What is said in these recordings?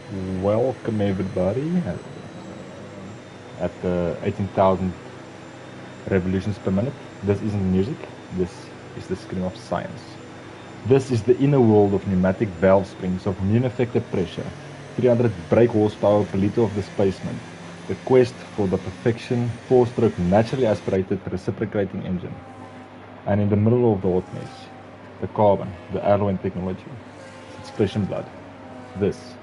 Welcome everybody at the 18,000 revolutions per minute. This isn't music, this is the scream of science. This is the inner world of pneumatic valve springs of non-effective pressure, 300 brake horsepower per liter of displacement, the quest for the perfection 4-stroke naturally aspirated reciprocating engine. And in the middle of the hot mess, the carbon, the alloy technology, it's flesh and blood. This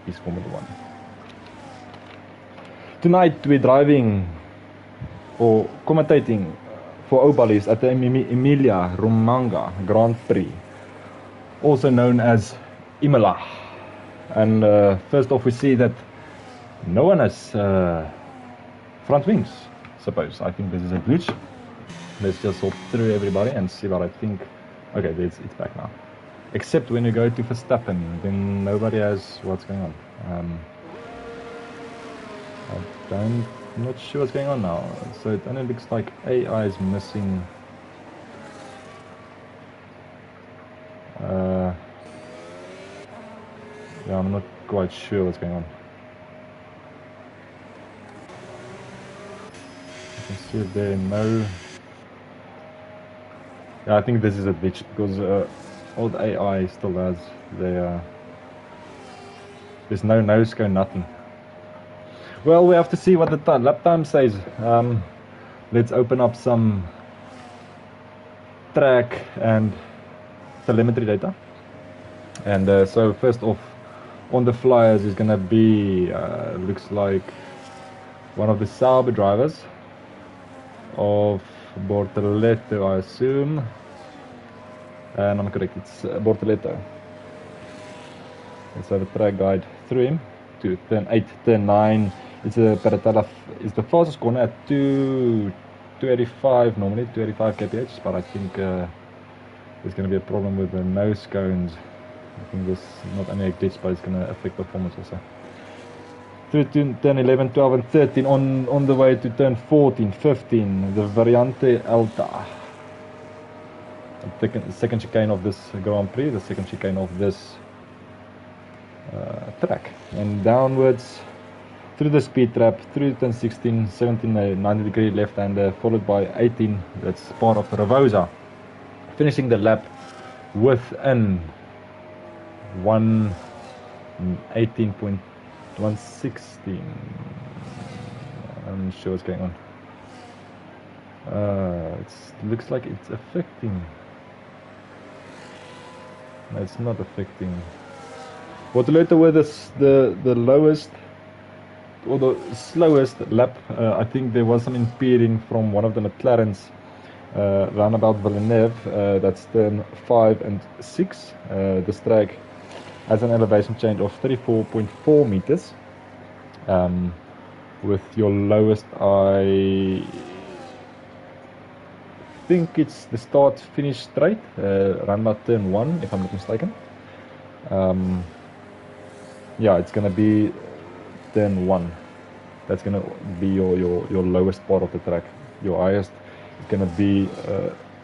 is Formula One. Tonight we're driving or commentating for Ballies at the Emilia Romagna Grand Prix, also known as Imola. And first off, we see that no one has front wings, suppose. I think this is a glitch. Let's just hop through everybody and see what I think. Okay, it's back now. Except when you go to Verstappen, then nobody has what's going on. I'm not sure what's going on now. So it only looks like AI is missing. Yeah, I'm not quite sure what's going on. You can see it there, no. Yeah, I think this is a glitch because all the AI still has there's no nose cone, nothing. Well, we have to see what the lap time says. Let's open up some track and telemetry data. And so first off, on the flyers is gonna be looks like one of the Sauber drivers of Bortoleto, I assume. And I'm correct, it's Bortoleto. Let's have a track guide through him to turn 8, turn 9. It's a Paratella, it's the fastest corner at 285 normally, 285 kph, but I think there's going to be a problem with the nose cones. I think this not only a glitch, but it's going to affect performance also. Through to turn 11, 12 and 13, on the way to turn 14, 15, the Variante Alta. The second chicane of this Grand Prix, the second chicane of this track. And downwards through the speed trap, through turn 16, 17, 90 degree left-hander, followed by 18, that's part of Ravosa. Finishing the lap within 118.116. I'm not sure what's going on. It looks like it's affecting. No, it's not affecting. Bortoleto with the lowest or the slowest lap. I think there was some impeding from one of the McLarens round about Villeneuve. That's turn 5 and 6. This track has an elevation change of 34.4 meters. With your lowest, I think it's the start finish straight, around about turn 1, if I'm not mistaken. Yeah, it's gonna be turn 1. That's gonna be your lowest part of the track. Your highest is gonna be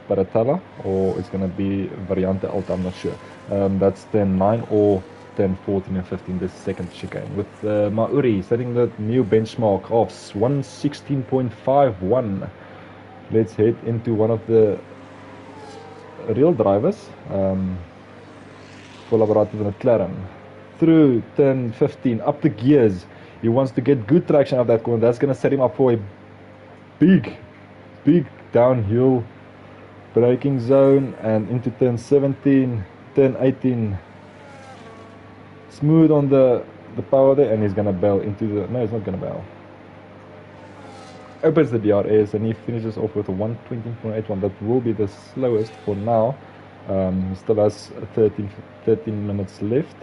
Paratella, or it's gonna be Variante Alta, I'm not sure. That's turn 9 or turn 14 and 15, the second chicane. With Mauri setting the new benchmark of 116.51. Let's head into one of the real drivers, collaborative McLaren. Through turn 15, up the gears. He wants to get good traction out of that corner. That's going to set him up for a big downhill braking zone. And into turn 17, turn 18. Smooth on the power there, and he's going to bail into the... No, he's not going to bail. Opens the DRS, and he finishes off with a 120.81. That will be the slowest for now. He still has 13 minutes left.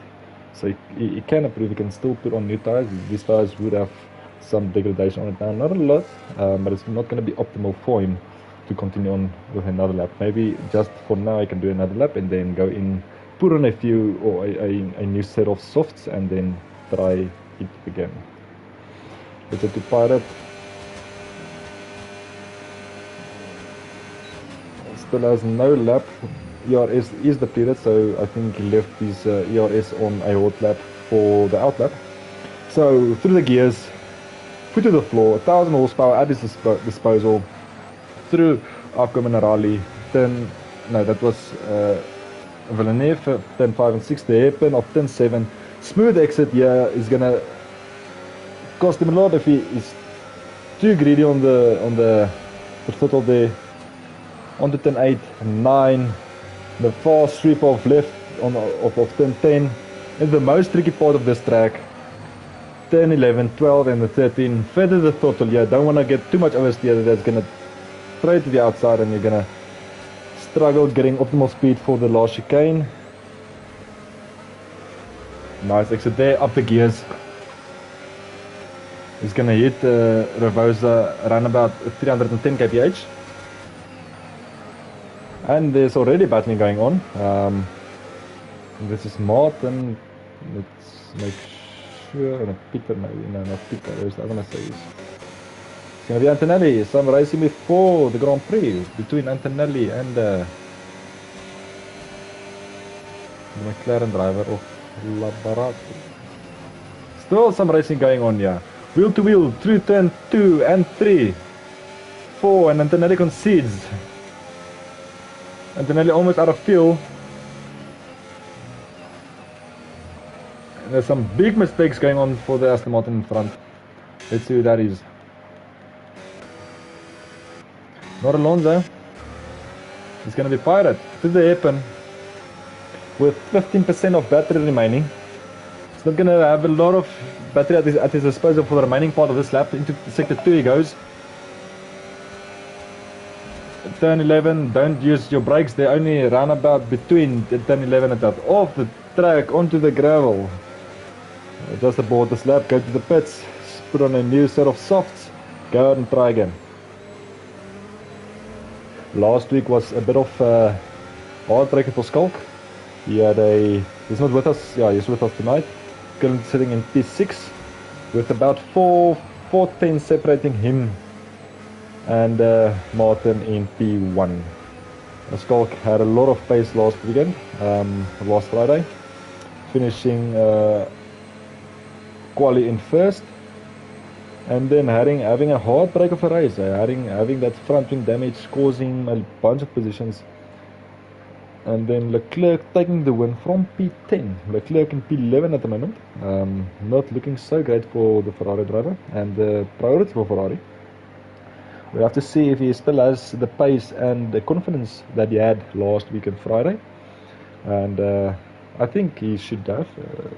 So he can improve, he can still put on new tires. These tires would have some degradation on it now, not a lot, but it's not going to be optimal for him to continue on with another lap. Maybe just for now he can do another lap and then go in, put on a few or a new set of softs and then try it again. Let's head to Pirate. Still has no lap. ERS is depleted, so I think he left his ERS on a hot lap for the outlap. So through the gears, foot to the floor, 1000 horsepower at his disposal. Through Arco Minerali, turn, no, that was Villeneuve, turn 5 and 6, the hairpin of turn 7. Smooth exit here is gonna cost him a lot if he is too greedy on the throttle there. Onto turn 8, 9, the fast sweep of left of turn 10. It's the most tricky part of this track. Turn 11, 12 and the 13. Feather the throttle here, don't want to get too much oversteer, that's gonna throw it to the outside and you're gonna struggle getting optimal speed for the last chicane. Nice exit there, up the gears. He's gonna hit Revosa around about 310 kph. And there's already battling going on. This is Martin. Let's make sure. And Peter, maybe. No, not Peter. Where's the other Mercedes? It's gonna be Antonelli. Some racing before the Grand Prix between Antonelli and the McLaren driver of Labarati. Still some racing going on here. Wheel to wheel through turn 2 and 3. 4 and Antonelli concedes. Antonelli almost out of fuel. And there's some big mistakes going on for the Aston Martin in front. Let's see who that is. Not Alonso. He's going to be fired to the hairpin with 15% of battery remaining. He's not going to have a lot of battery at his disposal for the remaining part of this lap. Into sector 2 he goes. Turn 11, don't use your brakes, they're only roundabout between turn 11 and that. Off the track, onto the gravel. Just aboard this lap, go to the pits, put on a new set of softs, go out and try again. Last week was a bit of heartbreaker for Skulk. He's not with us, yeah, he's with us tonight. Currently sitting in P6 with about 4 tenths separating him and Martin in P1. Skulk had a lot of pace last weekend, last Friday, finishing quali in first, and then having a heartbreak of a race, having that front wing damage causing a bunch of positions, and then Leclerc taking the win from P10. Leclerc in P11 at the moment, not looking so great for the Ferrari driver and the priority for Ferrari. We have to see if he still has the pace and the confidence that he had last weekend Friday. And I think he should have.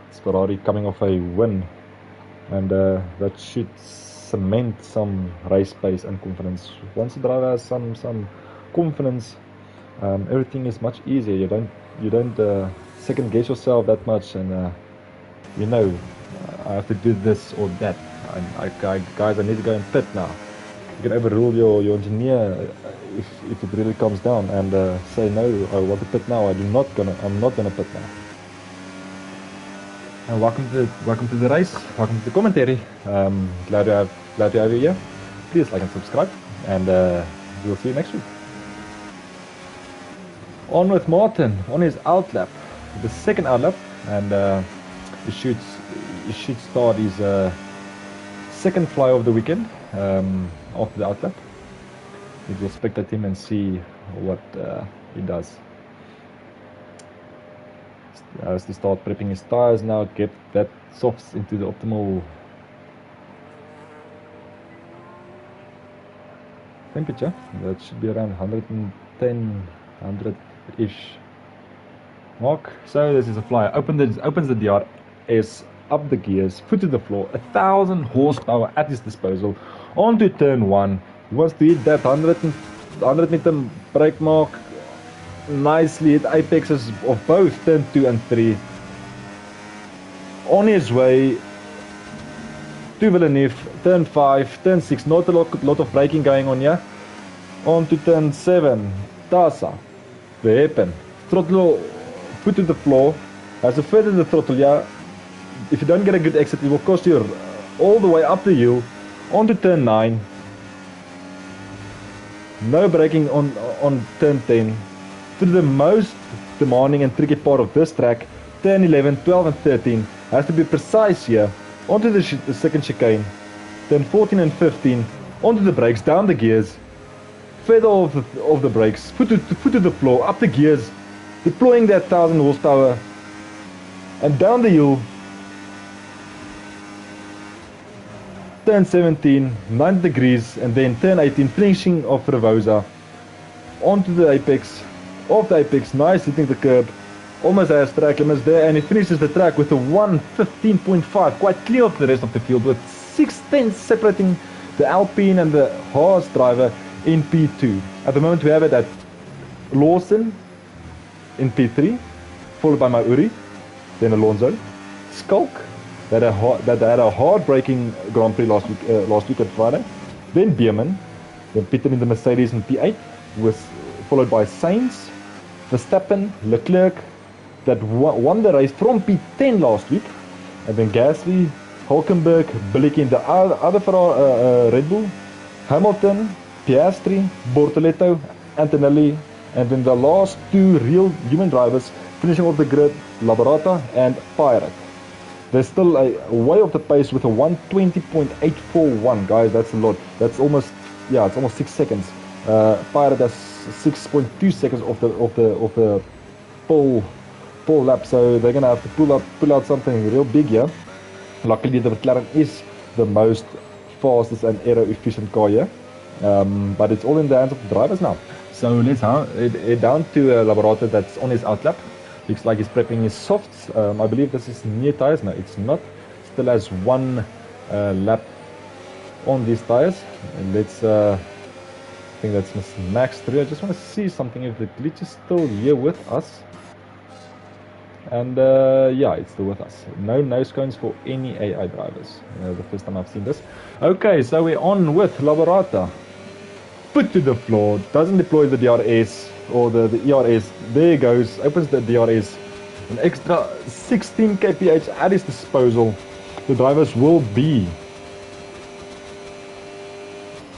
It's Ferrari coming off a win. And that should cement some race pace and confidence. Once the driver has some confidence, everything is much easier. You don't second guess yourself that much, and you know, I have to do this or that. Guys, I need to go and pit now. You can overrule your engineer if it really comes down and say no, I want to pit now. I'm not gonna pit now. And welcome to the race. Welcome to the commentary. Glad to have you here. Please like and subscribe, and we'll see you next week. On with Martin on his outlap, the second outlap, and he should start his second fly of the weekend. After the outlap, we will spectate him and see what he does. He has to start prepping his tires now, get that softs into the optimal temperature. That should be around 110, 100-ish mark. So this is a flyer. Opens the DRS, up the gears, foot to the floor, 1000 horsepower at his disposal. Onto turn 1. He wants to hit that 100 meter brake mark nicely at apexes of both turn 2 and 3. On his way to Villeneuve, turn 5, turn 6, not a lot of braking going on here. On to turn 7, Tasa, the hairpin, throttle, foot to the floor, has to further the throttle here. If you don't get a good exit, it will cost you all the way up the hill. On to turn 9, no braking on turn 10, to the most demanding and tricky part of this track, turn 11, 12 and 13, Has to be precise here. Onto the second chicane. Turn 14 and 15. Onto the brakes, down the gears. Feather off the brakes. Foot to the floor, up the gears. Deploying that 1000 horsepower. And down the hill. Turn 17, 90 degrees, and then turn 18, finishing off Revosa. Onto the apex. Off the apex, nice hitting the curb. Almost has track limits there, and he finishes the track with a 1:15.5, quite clear of the rest of the field, with 6 tenths separating the Alpine and the Haas driver in P2. At the moment we have it at Lawson in P3, followed by Mauri, then Alonso, Skulk, that had a hard-braking Grand Prix last week at Friday, then Bierman, then Peter in the Mercedes in P8, followed by Sainz, Verstappen, Leclerc, that won the race from P10 last week, and then Gasly, Hulkenberg, Billiken in the other Red Bull, Hamilton, Piastri, Bortoletto, Antonelli, and then the last 2 real human drivers finishing off the grid, Laborata and Pirate. They're still way off the pace with a 1:20.841, guys. That's a lot. That's almost, it's almost 6 seconds. Pirate has 6.2 seconds off the pole lap, so they're gonna have to pull out something real big here. Luckily, the McLaren is the most fastest and aero efficient car here, but it's all in the hands of the drivers now. So let's head down to Laborata that's on his outlap. Looks like he's prepping his softs. I believe this is near tires. No, it's not. Still has 1 lap on these tires. And let's, I think that's max 3. I just want to see something if the glitch is still here with us. And it's still with us. No nose cones for any AI drivers. The first time I've seen this. Okay, so we're on with Laborata. Put to the floor. Doesn't deploy the DRS. Or the ERS, there he goes, opens the DRS, an extra 16 kph at his disposal. The drivers will be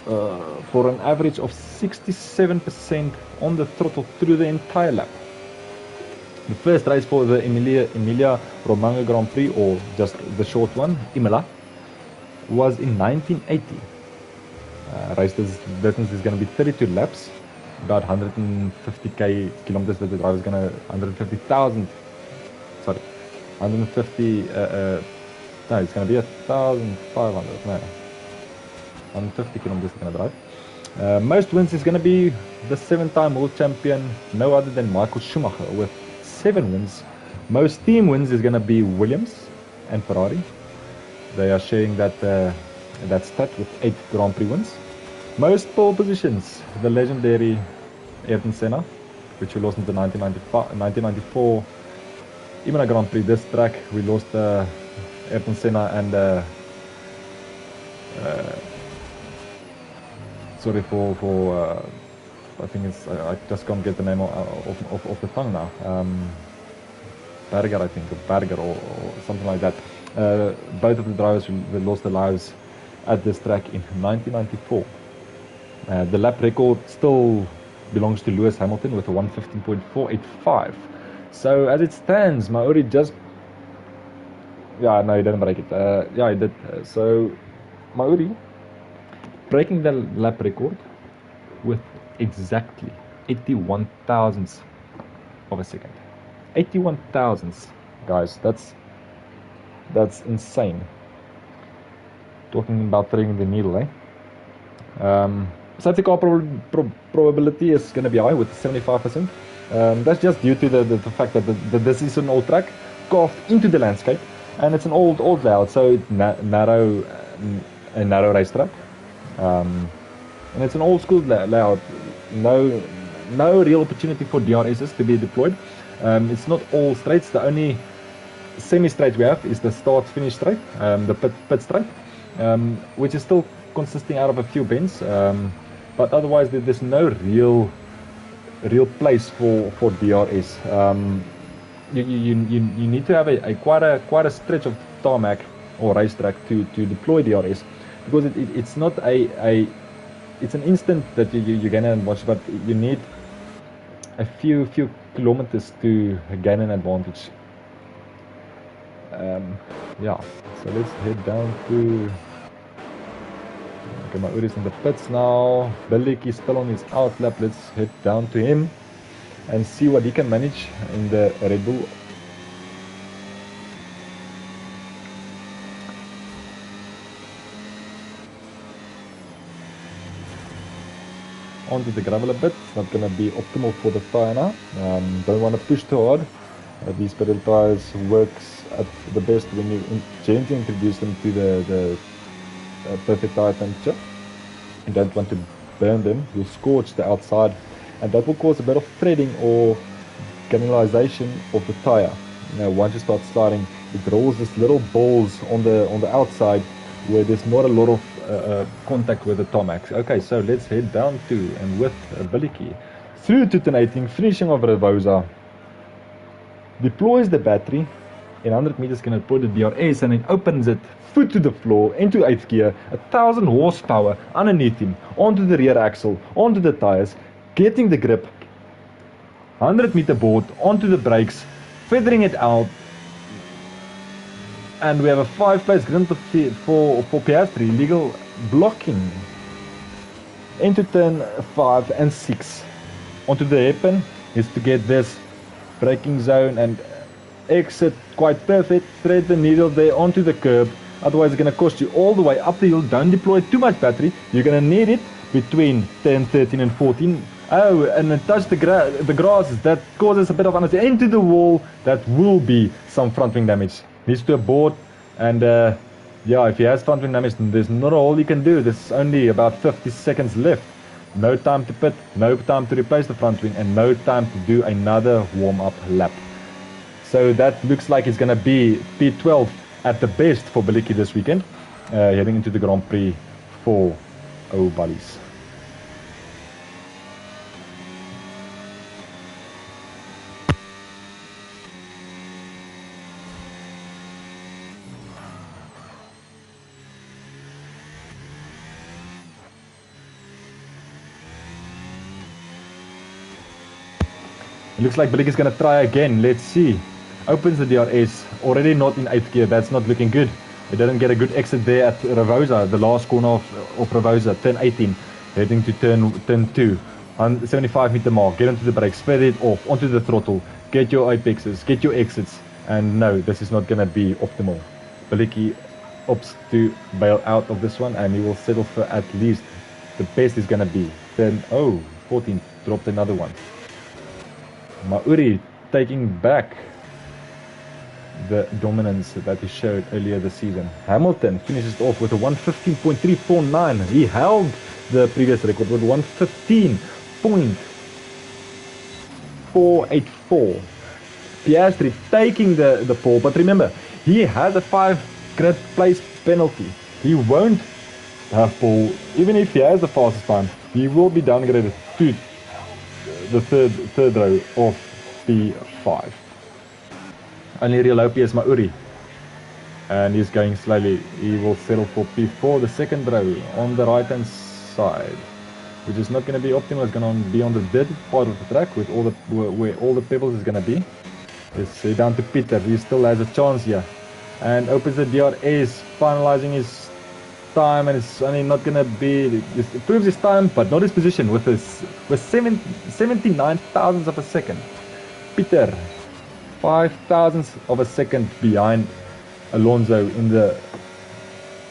for an average of 67% on the throttle through the entire lap. The first race for the Emilia Romagna Grand Prix, or just the short one, Imola, was in 1980. Race distance is going to be 32 laps. About 150 kilometers that the driver is gonna 150,000. Sorry, 150. No, it's gonna be 1,500. No, 150 kilometers gonna drive. Most wins is gonna be the 7-time world champion, no other than Michael Schumacher, with 7 wins. Most team wins is gonna be Williams and Ferrari. They are sharing that stat with 8 Grand Prix wins. Most pole positions, the legendary Ayrton Senna, which we lost in the 1994 Imola Grand Prix. This track, we lost Ayrton Senna and sorry for I think it's I just can't get the name of the tongue now. Berger, I think, or something like that. Both of the drivers lost their lives at this track in 1994. The lap record still belongs to Lewis Hamilton with a 1:15.485. So as it stands, Mauri just... Yeah, no, he didn't break it. Yeah, he did. So Mauri breaking the lap record with exactly 81 thousandths of a second. 81 thousandths, guys. That's insane. Talking about threading the needle, eh? Safety car probability is going to be high with 75%. That's just due to the fact that this is an old track carved into the landscape, and it's an old layout, so it's a narrow racetrack, and it's an old school layout. No real opportunity for DRSs to be deployed. It's not all straights. The only semi-straight we have is the start-finish straight, the pit straight, which is still consisting out of a few bends. But otherwise, there's no real place for DRS. You need to have quite a stretch of tarmac or racetrack to deploy DRS, because it's not it's an instant that you gain an advantage, but you need a few kilometers to gain an advantage. Yeah, so let's head down to... Okay, my Uri's in the pits now. Ballies is still on his out lap. Let's head down to him and see what he can manage in the Red Bull. Onto the gravel a bit. It's not going to be optimal for the tyre now. Don't want to push too hard. These pedal tyres works at the best when you gently introduce them to the perfect tyre temperature. You don't want to burn them. You'll scorch the outside, and that will cause a bit of threading or cannibalization of the tyre. Now, once you start sliding, it rolls these little balls on the outside where there's not a lot of contact with the tarmac. Okay, so let's head down to and with Ballies through detonating, finishing off Ravosa, deploys the battery in 100 meters, can deploy the DRS, and then opens it foot to the floor into 8th gear, 1000 horsepower underneath him, onto the rear axle, onto the tires, getting the grip, 100-meter board, onto the brakes, feathering it out, and we have a 5-place grid for Piastri, legal blocking into turn 5 and 6. Onto the hairpin is to get this braking zone and exit quite perfect. Thread the needle there onto the curb, otherwise it's going to cost you all the way up the hill. Don't deploy too much battery, you're going to need it between turn 13 and 14. Oh, and then touch the grass, that causes a bit of unnecessary into the wall. That will be some front wing damage. Needs to abort, and yeah, if he has front wing damage, then there's not all you can do. There's only about 50 seconds left. No time to pit, no time to replace the front wing, and no time to do another warm-up lap. So that looks like it's going to be P12 at the best for Ballies this weekend, heading into the Grand Prix for Ballies. It looks like Ballies is going to try again. Let's see. Opens the DRS. Already not in 8th gear. That's not looking good. It didn't get a good exit there at Ravosa, the last corner of Ravosa, turn 18. Heading to turn 2. On 75-meter mark. Get onto the brakes. Feather it off. Onto the throttle. Get your apexes. Get your exits. And no, this is not going to be optimal. Ballies opts to bail out of this one, and he will settle for at least the best is going to be. Then, 14. Dropped another one. Mauri taking back the dominance that he showed earlier this season. Hamilton finishes off with a 115.349. He held the previous record with 115.484. Piastri taking the pole, but remember, he has a 5 grid place penalty. He won't have pole, even if he has the fastest time. He will be downgraded to the third row of P5. Only real OP is Mauri, and he's going slowly. He will settle for P4, the second row on the right hand side, which is not going to be optimal. It's going to be on the dirty part of the track with all where all the pebbles is going to be. Let's say down to Peter. He still has a chance here, and opens the DRS, finalizing his time, and it's only not going to be, it proves his time but not his position with 79 thousandths of a second. Peter 5 thousandths of a second behind Alonso in the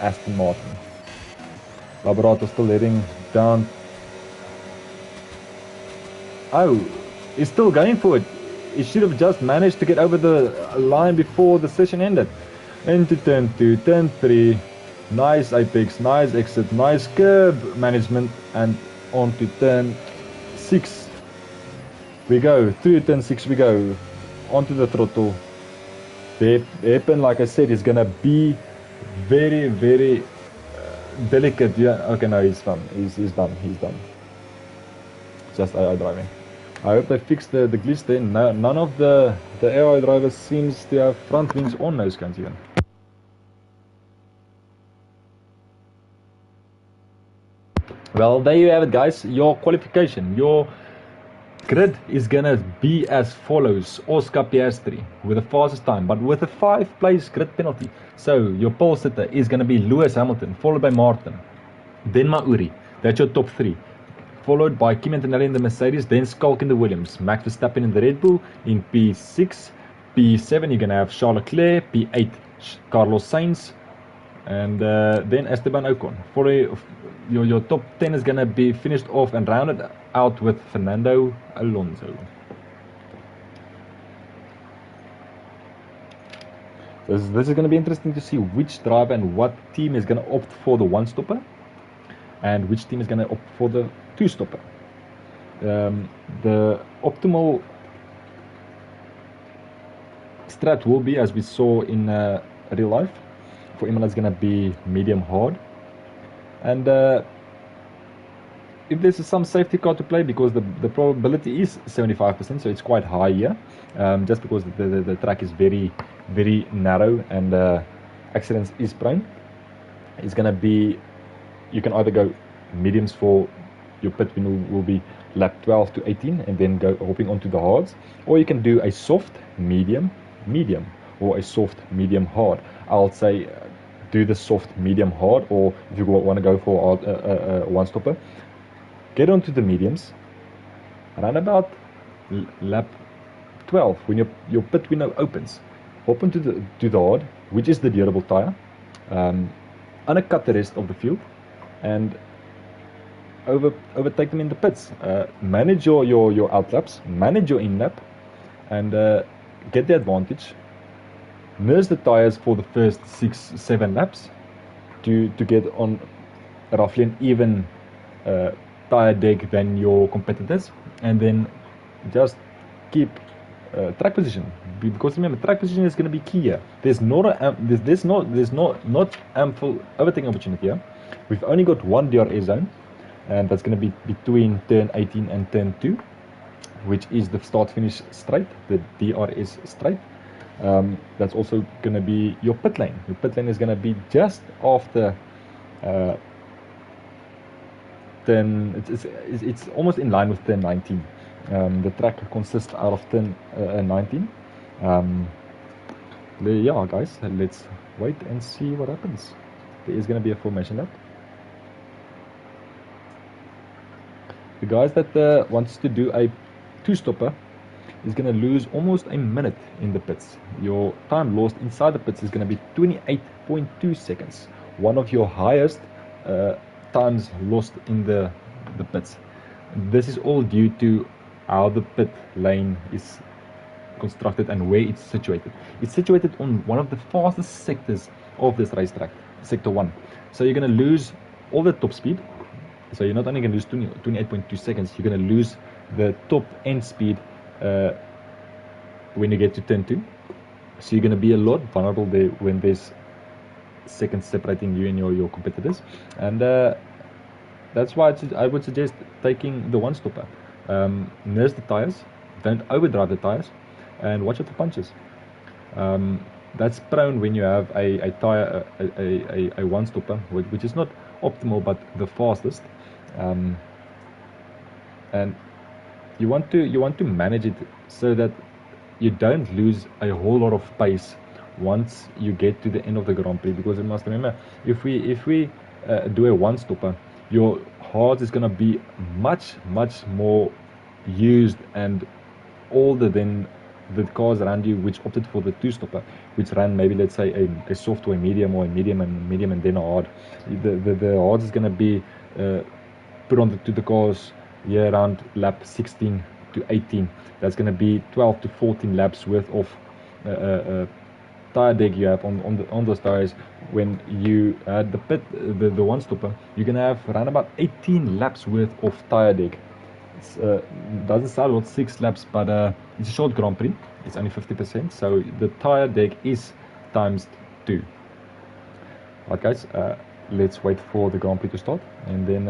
Aston Martin. Labarato still heading down. He's still going for it. He should have just managed to get over the line before the session ended. Into turn 2, turn 3. Nice apex, nice exit, nice curb management, and on to turn 6 we go. Through turn 6 we go. Onto the throttle. The hairpin, like I said, is gonna be very, very delicate. Yeah. Okay, no, he's done. He's done. He's done. Just AI driving. I hope they fix the glitch there. No, none of the AI drivers seems to have front wings or nose cones even. Well, there you have it, guys. Your qualification, your grid is gonna be as follows: Oscar Piastri with the fastest time, but with a 5-place grid penalty. So your pole sitter is gonna be Lewis Hamilton, followed by Martin, then Mauri. That's your top 3. Followed by Kimi Antonelli in the Mercedes, then Skulk in the Williams, Max Verstappen in the Red Bull in P6, P7 you're gonna have Charles Leclerc, P8 Carlos Sainz, and then Esteban Ocon. For your top 10 is gonna be finished off and rounded out with Fernando Alonso. This is going to be interesting to see which driver and what team is going to opt for the one-stopper and which team is going to opt for the two-stopper. The optimal strat will be, as we saw in real life, for Imola is going to be medium hard. And if there's some safety car to play, because the probability is 75%, so it's quite high here, just because the track is very, very narrow and accidents is prone. It's going to be, you can either go mediums for your pit will be lap 12 to 18 and then go hopping onto the hards, or you can do a soft medium or a soft medium hard. I'll say do the soft medium hard, or if you want to go for one stopper, get onto the mediums around about lap 12 when your pit window opens. Hop into the hard, which is the durable tire, undercut the rest of the field, and overtake them in the pits. Manage your out laps, manage your in lap, and get the advantage. Nurse the tires for the first 6-7 laps to get on roughly an even tire deg than your competitors, and then just keep track position, because remember, track position is going to be key here. There's not ample overtaking opportunity here. We've only got one DRS zone, and that's going to be between turn 18 and turn 2, which is the start finish straight, the DRS straight. That's also going to be your pit lane. Your pit lane is going to be just after turn, it's almost in line with turn 19. The track consists out of turn 19. Yeah, guys, let's wait and see what happens. There is going to be a formation lap. The guys that wants to do a two-stopper is going to lose almost a minute in the pits. Your time lost inside the pits is going to be 28.2 seconds. One of your highest times lost in the pits. This is all due to how the pit lane is constructed and where it's situated. It's situated on one of the fastest sectors of this racetrack, sector 1. So you're going to lose all the top speed. So you're not only going to lose 28.2 seconds, you're going to lose the top end speed when you get to turn 2. So you're going to be a lot vulnerable there when there's seconds separating you and your competitors. And that's why I would suggest taking the one-stopper. Nurse the tires, don't overdrive the tires, and watch out for punches. That's prone when you have a tire, a one-stopper, which is not optimal but the fastest, and you want to manage it so that you don't lose a whole lot of pace once you get to the end of the Grand Prix. Because you must remember, if we do a one-stopper, your hard is going to be much more used and older than the cars around you which opted for the two-stopper, which ran maybe, let's say, a soft or a medium, or a medium and then a hard. The hard is going to be put onto the cars here around lap 16 to 18. That's going to be 12 to 14 laps worth of tire deg you have on those tires. When you had the one stopper, you're going to have around about 18 laps worth of tire deg. It doesn't start with 6 laps, but it's a short Grand Prix. It's only 50%, so the tire deg is times 2. Alright guys, let's wait for the Grand Prix to start, and then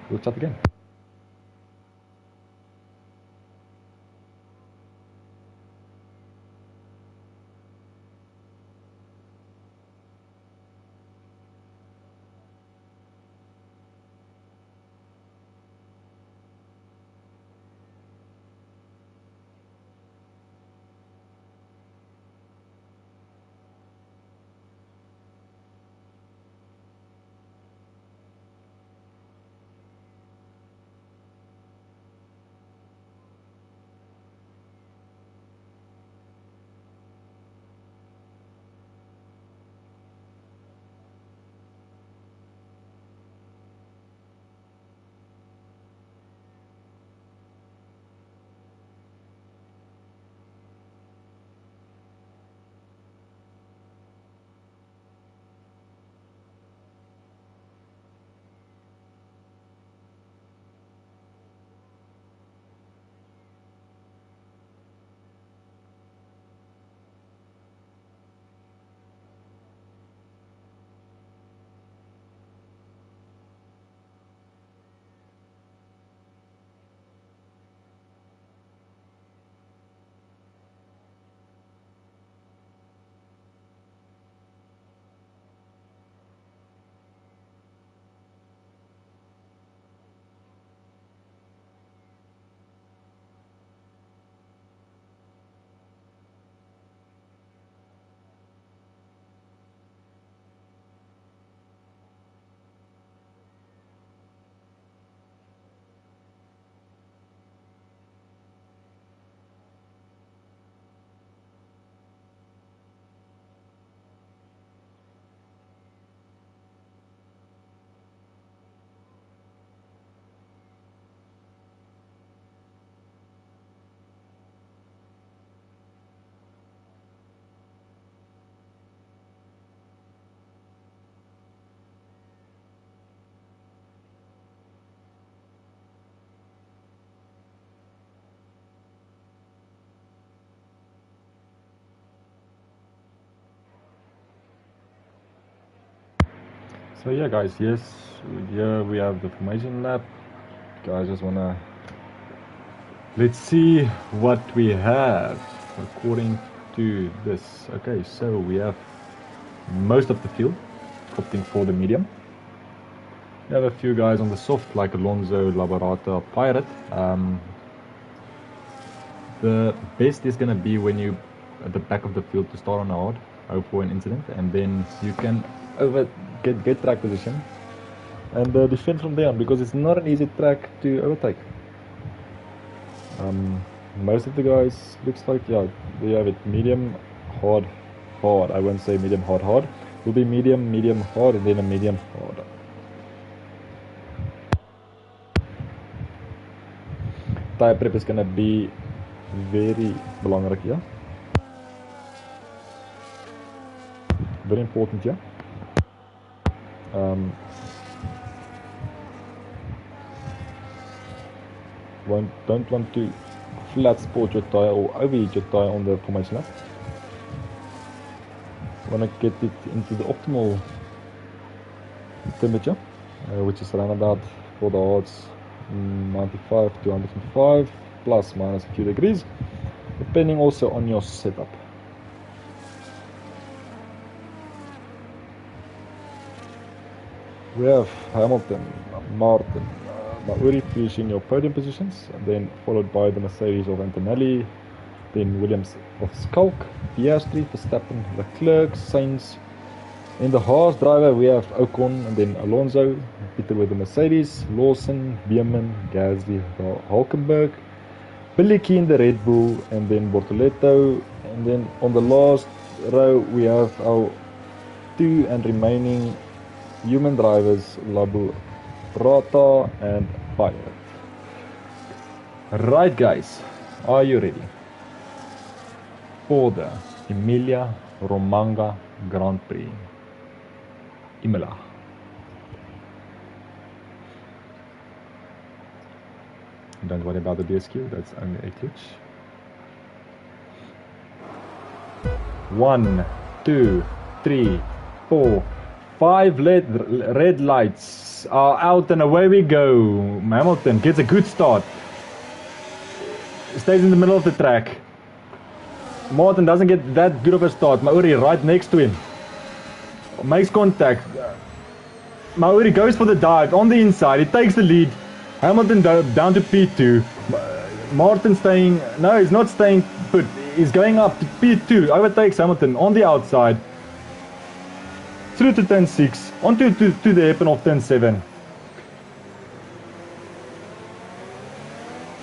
we'll chat again. So yeah, guys, yes, here we have the formation lap. Guys, just wanna let's see what we have according to this. Okay, so we have most of the field opting for the medium. We have a few guys on the soft like Alonso, Laborata, Pirate. The best is gonna be when you at the back of the field to start on hard, hope for an incident, and then you can get track position and defend from there on, because it's not an easy track to overtake. Most of the guys looks like, yeah, they have it medium, hard, hard. I won't say medium, hard, hard. It will be medium, medium, hard, and then a medium, hard. Tire prep is gonna be very belangrijk here. Very important here. Don't want to flat sport your tire or overheat your tire on the formation lap. Want to get it into the optimal temperature, which is around about, for the hards, 95 to 105 plus minus a few degrees, depending also on your setup. We have Hamilton, Martin, Mauri finishing your podium positions, and then followed by the Mercedes of Antonelli, then Williams of Skulk, Piastri, Verstappen, Leclerc, Sainz. In the Haas driver we have Ocon, and then Alonso, Peter with the Mercedes, Lawson, Bierman, Gasly, Hulkenberg, Billicky in the Red Bull, and then Bortoletto. And then on the last row we have our two and remaining human drivers, Labu, Rata and Pirate. Right guys, are you ready for the Emilia Romagna Grand Prix? Imola. Don't worry about the DSQ, that's only a glitch. 1, 2, 3, 4, 5 red lights are out and away we go. Hamilton gets a good start. Stays in the middle of the track. Martin doesn't get that good of a start. Mauri right next to him. Makes contact. Mauri goes for the dive on the inside. He takes the lead. Hamilton down to P2. Martin staying... No, he's not staying put. He's going up to P2. Overtakes Hamilton on the outside. Through to turn 6. Onto to the hairpin of turn 7.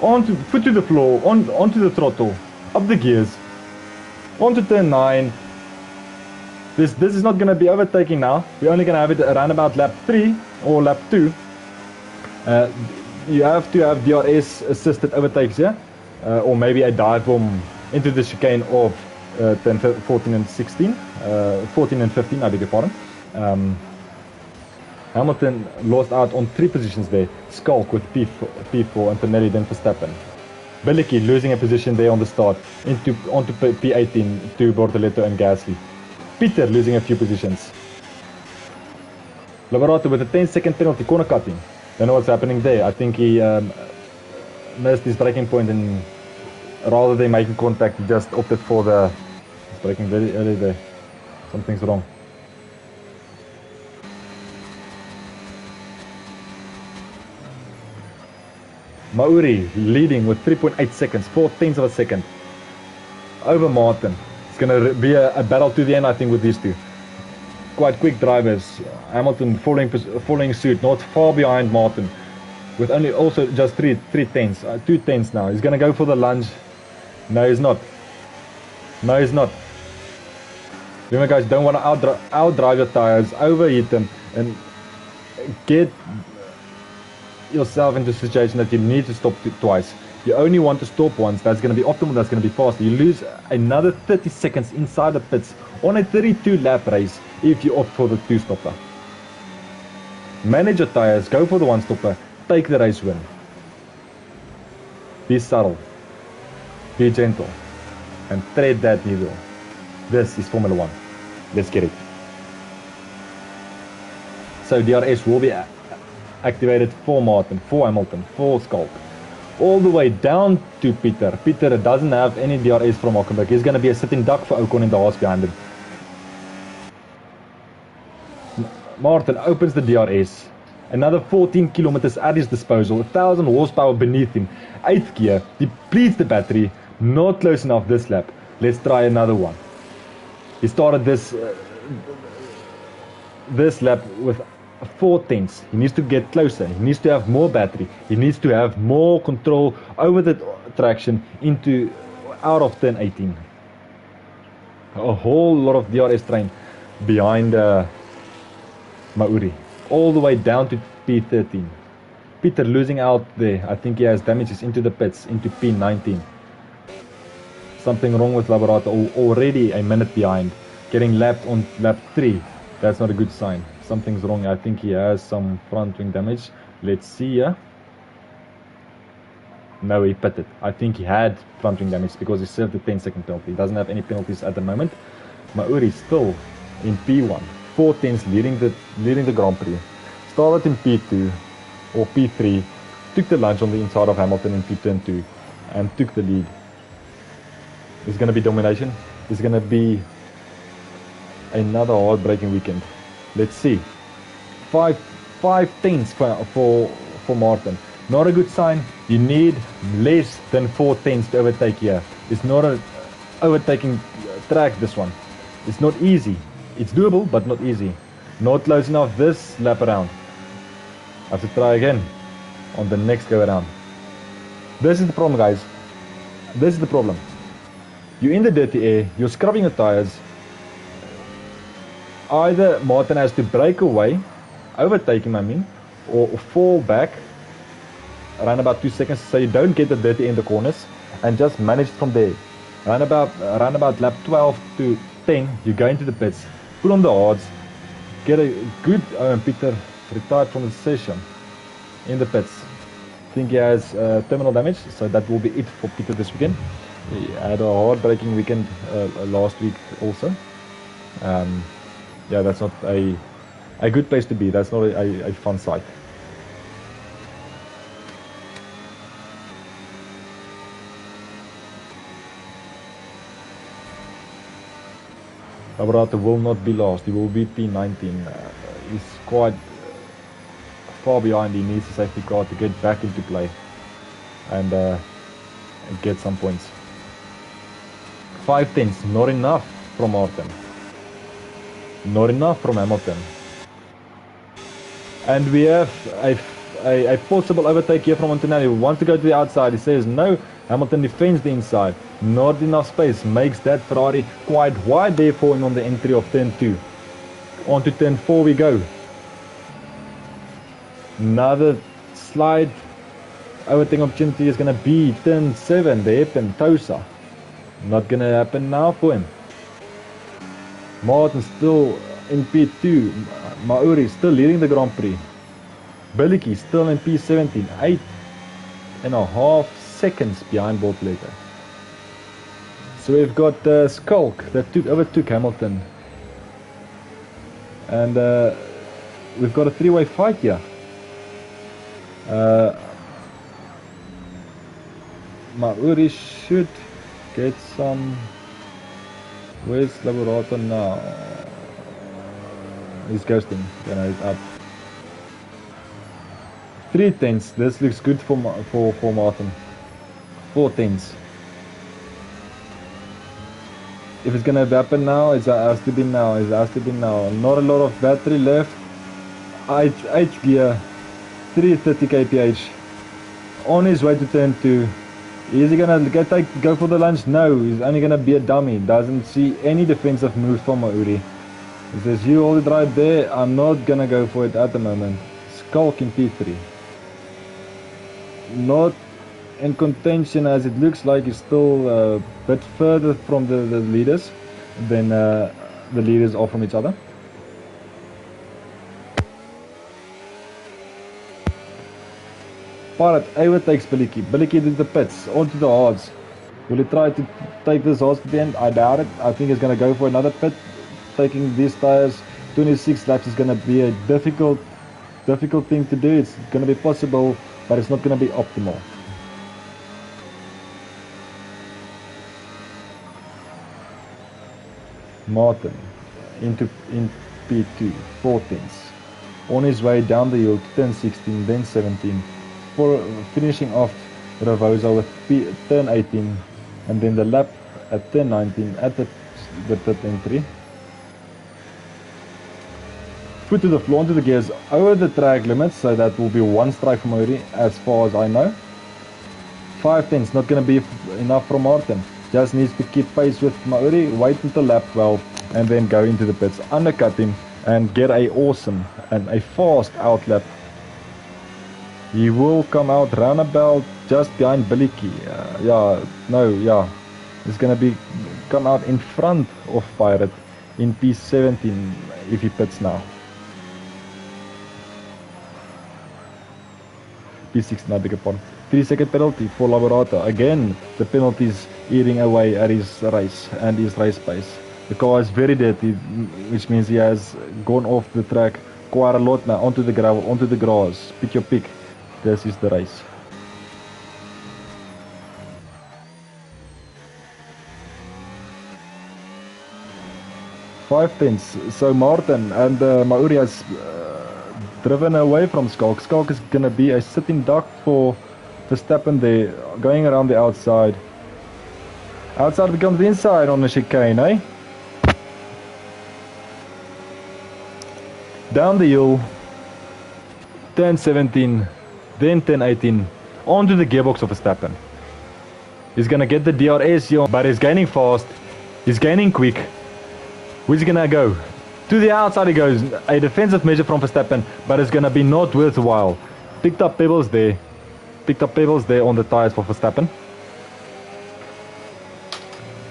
Foot to the floor. Onto the throttle. Up the gears. Onto turn 9. This is not going to be overtaking now. We're only going to have it around about lap 3 or lap 2. You have to have DRS assisted overtakes here. Or maybe a dive bomb into the chicane of turn 14 and 16. 14 and 15, I beg your pardon. Hamilton lost out on 3 positions there. Skulk with P4 and Antonelli, then Verstappen. Billicky losing a position there on the start onto P18 to Bortoletto and Gasly. Peter losing a few positions. Laborato with a 10-second penalty, corner cutting. Don't know what's happening there. I think he missed his braking point, and rather than making contact, he just opted for the... He's braking very early there. Something's wrong. Mauri leading with 3.8 seconds, 4/10 of a second. Over Martin. It's going to be a battle to the end, I think, with these two. Quite quick drivers. Hamilton following suit, not far behind Martin. With only also just 3 tenths, 2 tenths now. He's going to go for the lunge. No, he's not. No, he's not. Remember, guys, don't want to outdrive your tires, overheat them, and get yourself into a situation that you need to stop twice. You only want to stop once. That's going to be optimal. That's going to be faster. You lose another 30 seconds inside the pits on a 32 lap race if you opt for the 2-stopper. Manage your tires. Go for the 1-stopper. Take the race win. Be subtle. Be gentle. And thread that needle. This is Formula 1. Let's get it. So so DRS will be activated for Martin, for Hamilton, for Skulk. All the way down to Peter. Peter doesn't have any DRS from Hockenberg. He's going to be a sitting duck for Ocon in the Haas behind him. Martin opens the DRS. Another 14 kilometers at his disposal. 1,000 horsepower beneath him. 8th gear. Depletes the battery. Not close enough this lap. Let's try another one. He started this lap with 4/10. He needs to get closer. He needs to have more battery. He needs to have more control over the traction out of turn 18. A whole lot of DRS train behind Mauri. All the way down to P13. Peter losing out there. I think he has damages into the pits, into P19. Something wrong with Laborato. Already a minute behind. Getting lapped on lap 3. That's not a good sign. Something's wrong. I think he has some front wing damage. Let's see here. No, he pitted. I think he had front wing damage because he served the 10-second penalty. He doesn't have any penalties at the moment. Mauri still in P1. 4/10 leading the Grand Prix. Started in P2 or P3. Took the lunge on the inside of Hamilton into turn 2 and took the lead. It's going to be domination. It's going to be another heartbreaking weekend. Let's see. 5/10 for Martin. Not a good sign. You need less than 4/10 to overtake here. It's not an overtaking track, this one. It's not easy. It's doable, but not easy. Not close enough this lap around. I have to try again on the next go around. This is the problem, guys. This is the problem. You're in the dirty air. You're scrubbing your tires. Either Martin has to break away, overtake him, I mean, or fall back around about 2 seconds so you don't get the dirty in the corners and just manage from there. Around about lap 12 to 10, you go into the pits, put on the hards, get a good Peter retired from the session in the pits. I think he has terminal damage, so that will be it for Peter this weekend. He had a heartbreaking weekend last week also. Yeah, that's not a good place to be. That's not a fun sight. Laborato will not be last. He will be P19. He's quite far behind. He needs a safety car to get back into play and get some points. 5/10, not enough from Martin. Not enough from Hamilton. And we have a possible overtake here from Antonelli. He wants to go to the outside. He says no. Hamilton defends the inside. Not enough space. Makes that Ferrari quite wide there for him on the entry of turn 2. On to turn 4 we go. Another slide overtaking opportunity is going to be turn 7. The hairpin Tosa. Not going to happen now for him. Martin still in P2. Mauri still leading the Grand Prix. Ballies still in P17. 8.5 seconds behind Bortoleto. So we've got Skulk that overtook Hamilton. And we've got a 3-way fight here. Mauri should get some. Where's Laborato now? He's ghosting. He's up. 3/10. This looks good for Martin. 4/10. If it's gonna happen now, it has to be now. It has to be now. Not a lot of battery left. 8 gear. 330 kph. On his way to turn 2. Is he gonna go for the lunge? No, he's only gonna be a dummy. Doesn't see any defensive moves from Mauri. He says, you hold it right there. I'm not gonna go for it at the moment. Skulk in P3. Not in contention as it looks like. He's still a bit further from the leaders than the leaders are from each other. Pirate overtakes Ballies. Ballies did the pits, onto the hards. Will he try to take this hards to the end? I doubt it. I think he's going to go for another pit, taking these tires 26 laps is gonna be a difficult thing to do. It's gonna be possible, but it's not gonna be optimal. Martin in P2, 4 tenths. On his way down the hill to turn 16, then 17, for finishing off Ravosa with turn 18, and then the lap at turn 19 at the pit entry. Foot to the floor, onto the gears, over the track limits, so that will be 1 strike for Mauri as far as I know. 5 tenths, not going to be enough from Martin. Just needs to keep pace with Mauri, wait until lap 12, and then go into the pits, undercut him, and get a awesome and a fast outlap. He will come out roundabout just behind Billy Key. He's gonna come out in front of Pirate in P17 if he pits now. P16, I beg your pardon. 3-second penalty for Laborato. Again, the penalties eating away at his race and his race pace. The car is very dirty, which means he has gone off the track quite a lot now, onto the gravel, onto the grass. Pick your pick. This is the race. Five tenths. So Martin and Mauri has driven away from Skalk. Skalk is going to be a sitting duck for Verstappen there, going around the outside. Outside becomes the inside on the chicane, eh? Down the hill, turn 17, then turn 18, onto the gearbox of Verstappen. He's gonna get the DRS here, but he's gaining fast, he's gaining quick. Where's he gonna go? To the outside he goes, a defensive measure from Verstappen, but it's gonna be not worthwhile. Picked up pebbles there on the tires for Verstappen.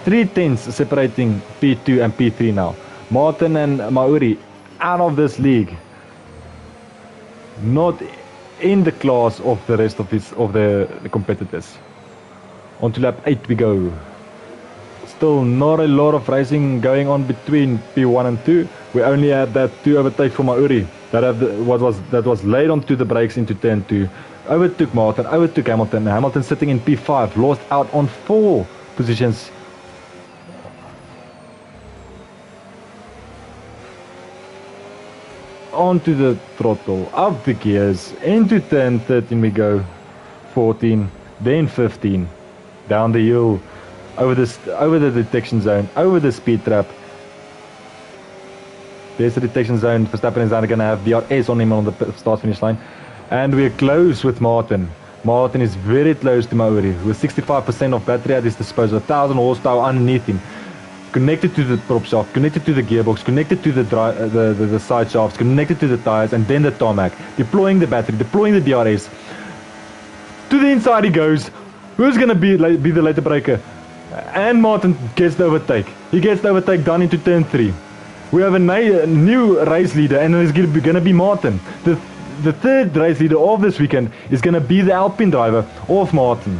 3 tenths separating P2 and P3 now. Martin and Mauri out of this league, not in the class of the rest of the competitors. On to lap 8 we go. Still not a lot of racing going on between P1 and 2. We only had that 2 overtake for Mauri that was laid onto the brakes into turn 2. Overtook Martin, overtook Hamilton. Hamilton sitting in P5, lost out on 4 positions. Onto the throttle, up the gears, into turn 13 we go, 14, then 15, down the hill, over the detection zone, over the speed trap. There's the detection zone. Verstappen is now going to have DRS on him on the start finish line, and we're close with Martin. Martin is very close to Mauri with 65% of battery at his disposal, 1000 horsepower underneath him. Connected to the prop shaft, connected to the gearbox, connected to the side shafts, connected to the tires, and then the tarmac. Deploying the battery, deploying the DRS. To the inside he goes. Who's going to be the later breaker? And Martin gets the overtake. He gets the overtake down into turn 3. We have a new race leader, and it's going to be Martin. The third race leader of this weekend is going to be the Alpine driver of Martin.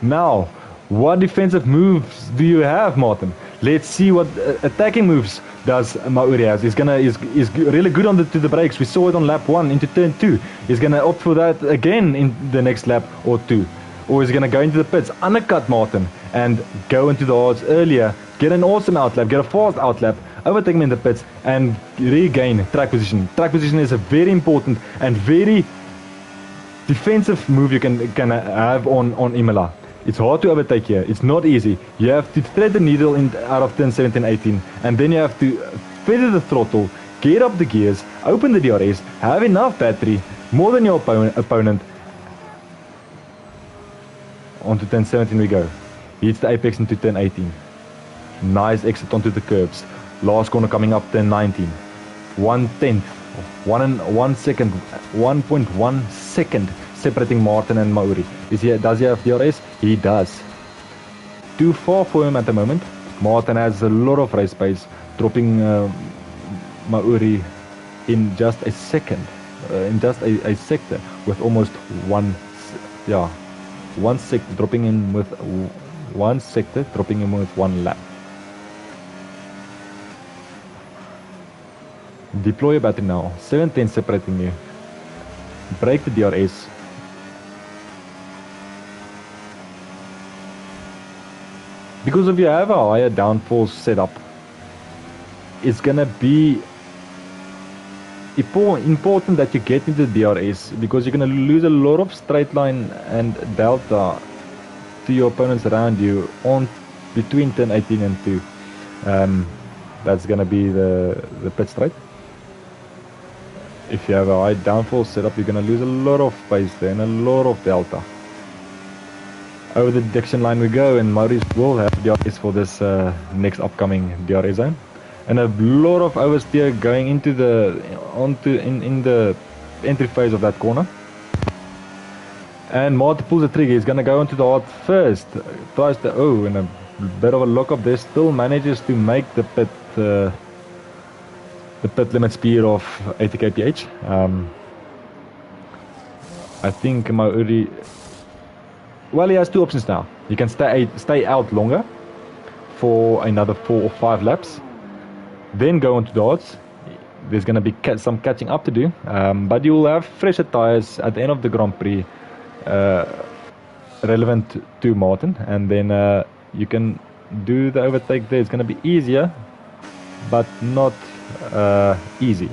Now, what defensive moves do you have, Martin? Let's see what attacking moves does Mauri has. He's really good to the brakes. We saw it on lap 1 into turn 2. He's gonna opt for that again in the next lap or 2. Or he's gonna go into the pits, undercut Martin, and go into the hards earlier. Get an awesome outlap, get a fast outlap, overtake him in the pits, and regain track position. Track position is a very important and very defensive move you can have on Imola. It's hard to overtake here. It's not easy. You have to thread the needle out of turn 17, 18, and then you have to feather the throttle, get up the gears, open the DRS, have enough battery, more than your opponent. Onto turn 17 we go. Hits the apex into turn 18. Nice exit onto the curbs. Last corner coming up turn 19. 1/10, 1 second, 1.1 second separating Martin and Mauri. Does he have DRS? He does. Too far for him at the moment. Martin has a lot of race pace, dropping Mauri in just a second, in just a sector with almost one sector, dropping in with 1 sector, dropping him with 1 lap. Deploy a battery now. 710 separating you. Break the DRS. Because if you have a higher downforce setup, it's gonna be important that you get into the DRS, because you're gonna lose a lot of straight line and delta to your opponents around you on between 10, 18 and 2. That's gonna be the pit straight. If you have a high downforce setup, you're gonna lose a lot of pace there and a lot of delta. Over the detection line we go, and Maurice will have DRS for this next upcoming DRS zone, and a lot of oversteer going into the in the entry phase of that corner. And Martin pulls the trigger. He's gonna go into the hard first. Tries to and a bit of a lock up there. Still manages to make the pit limit speed of 80 kph. I think Mauri. Well, he has two options now. He can stay out longer for another 4 or 5 laps, then go onto the hards. There's going to be some catching up to do, but you will have fresher tires at the end of the Grand Prix, relevant to Martin, and then you can do the overtake there. It's going to be easier, but not easy.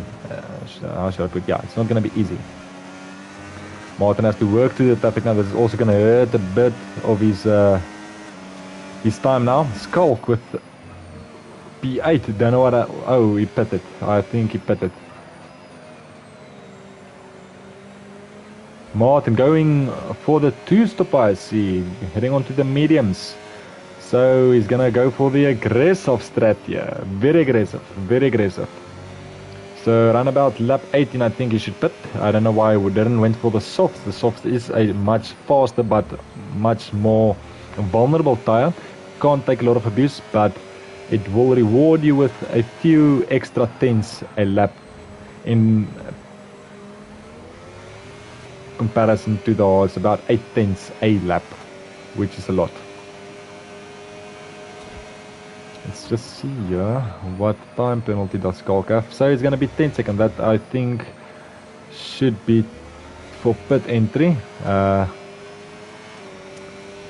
How should I put it? Yeah, it's not going to be easy. Martin has to work through the traffic now. This is also going to hurt a bit of his time now. Skulk with P8. Don't know what he pitted. I think he pitted. Martin going for the 2-stop, I see. Heading on to the mediums. So he's going to go for the aggressive strat here. Very aggressive. Very aggressive. So around about lap 18, I think he should pit. I don't know why we didn't went for the soft. The soft is a much faster but much more vulnerable tire. Can't take a lot of abuse, but it will reward you with a few extra tenths a lap in comparison to the hards. About 8 tenths a lap, which is a lot. Let's just see here what time penalty does Skulk have. So it's going to be 10 seconds. That I think should be for pit entry. I'm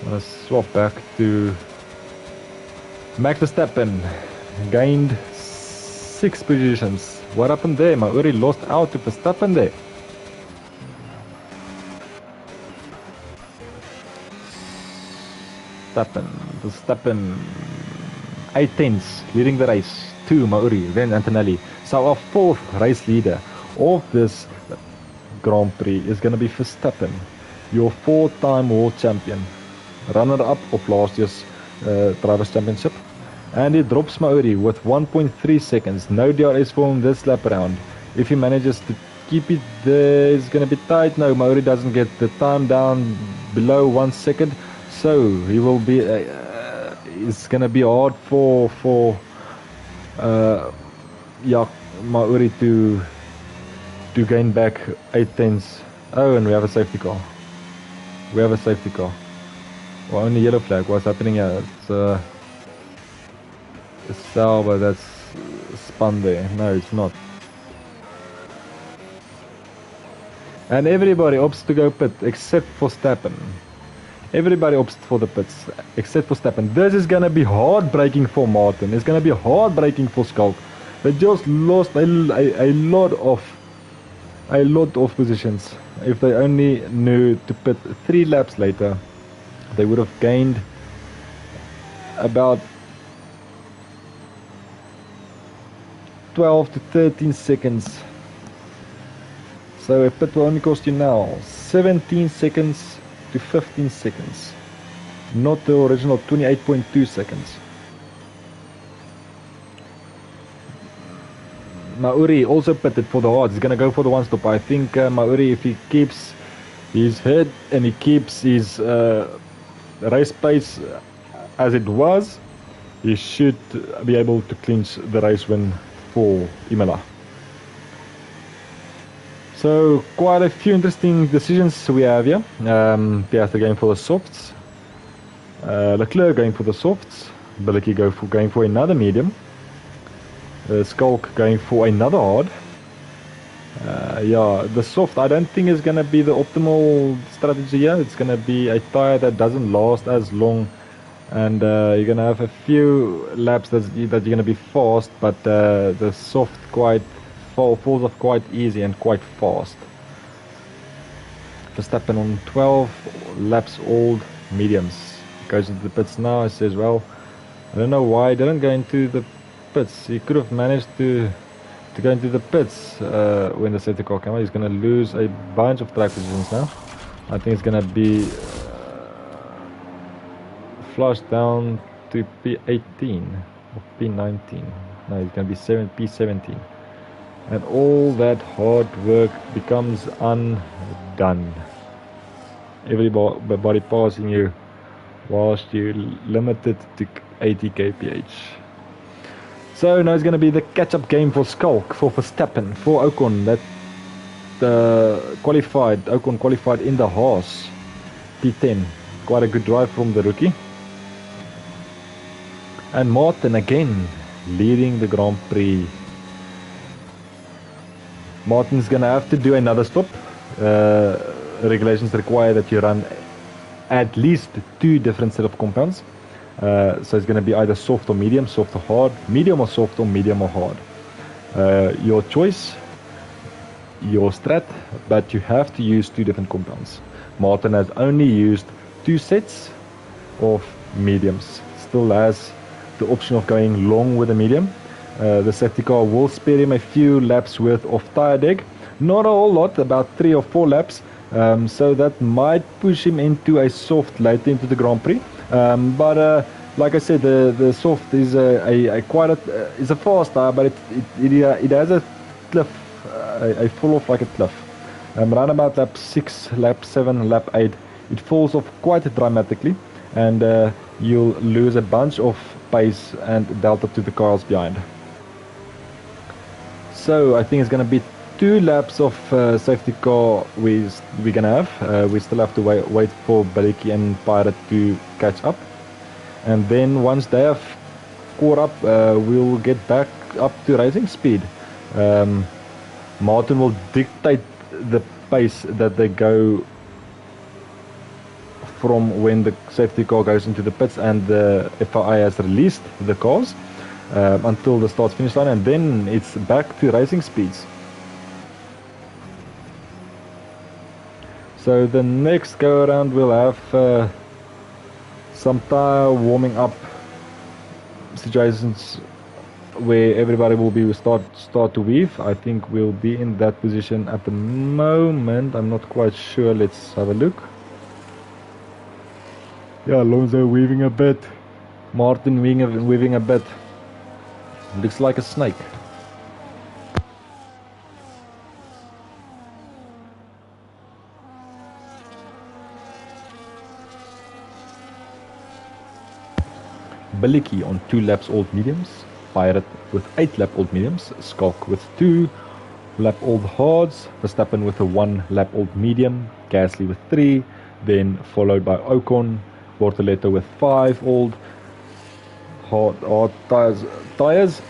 going to swap back to Max Verstappen. Gained 6 positions. What happened there? Mauri lost out to Verstappen there. Verstappen. 8 tenths leading the race to Mauri, then Antonelli. So our 4th race leader of this Grand Prix is going to be Verstappen, your 4-time world champion, runner-up of last year's Drivers' Championship. And he drops Mauri with 1.3 seconds. No DRS for him this lap around. If he manages to keep it there, it's going to be tight. No, Mauri doesn't get the time down below 1 second. So he will be... it's gonna be hard for Mauri to gain back 8 tenths. Oh, and we have a safety car. Well, only yellow flag. What's happening here? It's a Sauber that's spun there. No, it's not. And everybody opts to go pit except for Verstappen. Everybody opts for the pits except for Verstappen. This is going to be heartbreaking for Martin. It's going to be heartbreaking for Skulk. They just lost a lot of positions. If they only knew to pit 3 laps later, they would have gained about 12 to 13 seconds. So a pit will only cost you now 17 seconds to 15 seconds, not the original 28.2 seconds. Mauri also pitted for the hards. He's gonna go for the 1-stop. I think Mauri, if he keeps his head and he keeps his race pace as it was, he should be able to clinch the race win for Imola. So quite a few interesting decisions we have here. Piastri going for the softs, Leclerc going for the softs, Bilicki going for another medium, Skulk going for another hard. Yeah, the soft I don't think is going to be the optimal strategy here. It's going to be a tire that doesn't last as long, and you're going to have a few laps that you're going to be fast, but the soft falls off quite easy and quite fast. Verstappen on 12 laps old mediums. Goes into the pits now. He says, well, I don't know why he didn't go into the pits. He could have managed to go into the pits when the safety car came out. He's going to lose a bunch of track positions now. I think it's going to be flushed down to P18 or P19. No, it's going to be P17. And all that hard work becomes undone. Everybody passing you whilst you're limited to 80 kph. So now it's going to be the catch-up game for Skulk, for Verstappen, for Ocon. That Ocon qualified in the Haas P10. Quite a good drive from the rookie. And Martin again leading the Grand Prix. Martin's going to have to do another stop. Regulations require that you run at least 2 different set of compounds. So it's going to be either soft or medium, soft or hard, medium or soft or medium or hard. Your choice, your strat, but you have to use 2 different compounds. Martin has only used 2 sets of mediums. Still has the option of going long with a medium. The safety car will spare him a few laps worth of tire deg. Not a whole lot, about 3 or 4 laps. So that might push him into a soft later into the Grand Prix. But like I said, the soft is is a fast tire, but it has a cliff, a fall off like a cliff. Around about lap 6, lap 7, lap 8, it falls off quite dramatically, and you'll lose a bunch of pace and delta to the cars behind. So I think it's going to be 2 laps of safety car we're gonna have. We still have to wait for Ballies and Pirate to catch up, and then once they have caught up, we'll get back up to racing speed. Martin will dictate the pace that they go from when the safety car goes into the pits and the FIA has released the cars until the start-finish line, and then it's back to racing speeds. So the next go around we'll have some tire warming up situations where everybody will be start to weave. I think we'll be in that position at the moment. I'm not quite sure. Let's have a look. Yeah, Alonso weaving a bit. Martin weaving a bit. Looks like a snake. Ballies on 2 laps old mediums, Pirate with 8 lap old mediums, Skulk with 2 lap old hards, Verstappen with a 1 lap old medium, Gasly with 3, then followed by Ocon, Bortoleto with 5 old hard tires,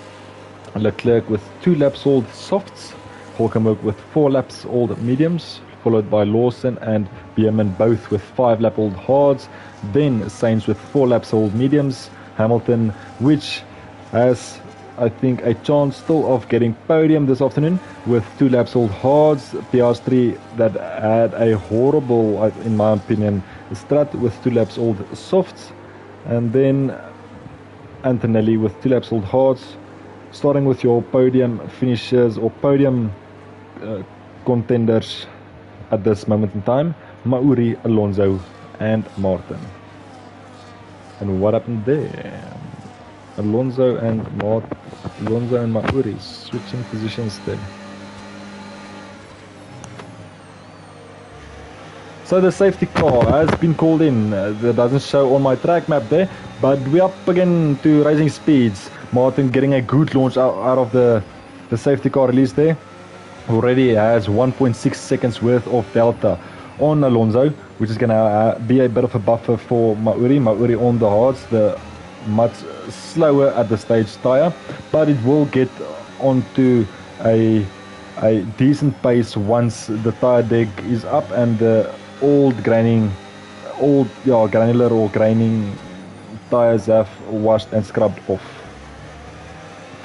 Leclerc with 2 laps old softs, Hulkenberg with 4 laps old mediums, followed by Lawson and Bierman both with 5 lap old hards, then Sainz with 4 laps old mediums, Hamilton, which has, I think, a chance still of getting podium this afternoon with 2 laps old hards. Piastri that had a horrible, in my opinion, strat with 2 laps old softs, and then Antonelli with 2 laps old hards. Starting with your podium finishers or podium contenders at this moment in time: Mauri, Alonso, and Martin. And what happened there? Alonso and Mauri switching positions there. So the safety car has been called in. That doesn't show on my track map there, but we're up again to racing speeds. Martin getting a good launch out of the safety car release there. Already has 1.6 seconds worth of delta on Alonso, which is going to be a bit of a buffer for Mauri. Mauri on the hards. The much slower at the stage tire, but it will get onto a decent pace once the tire deck is up and the granular or graining tires have washed and scrubbed off.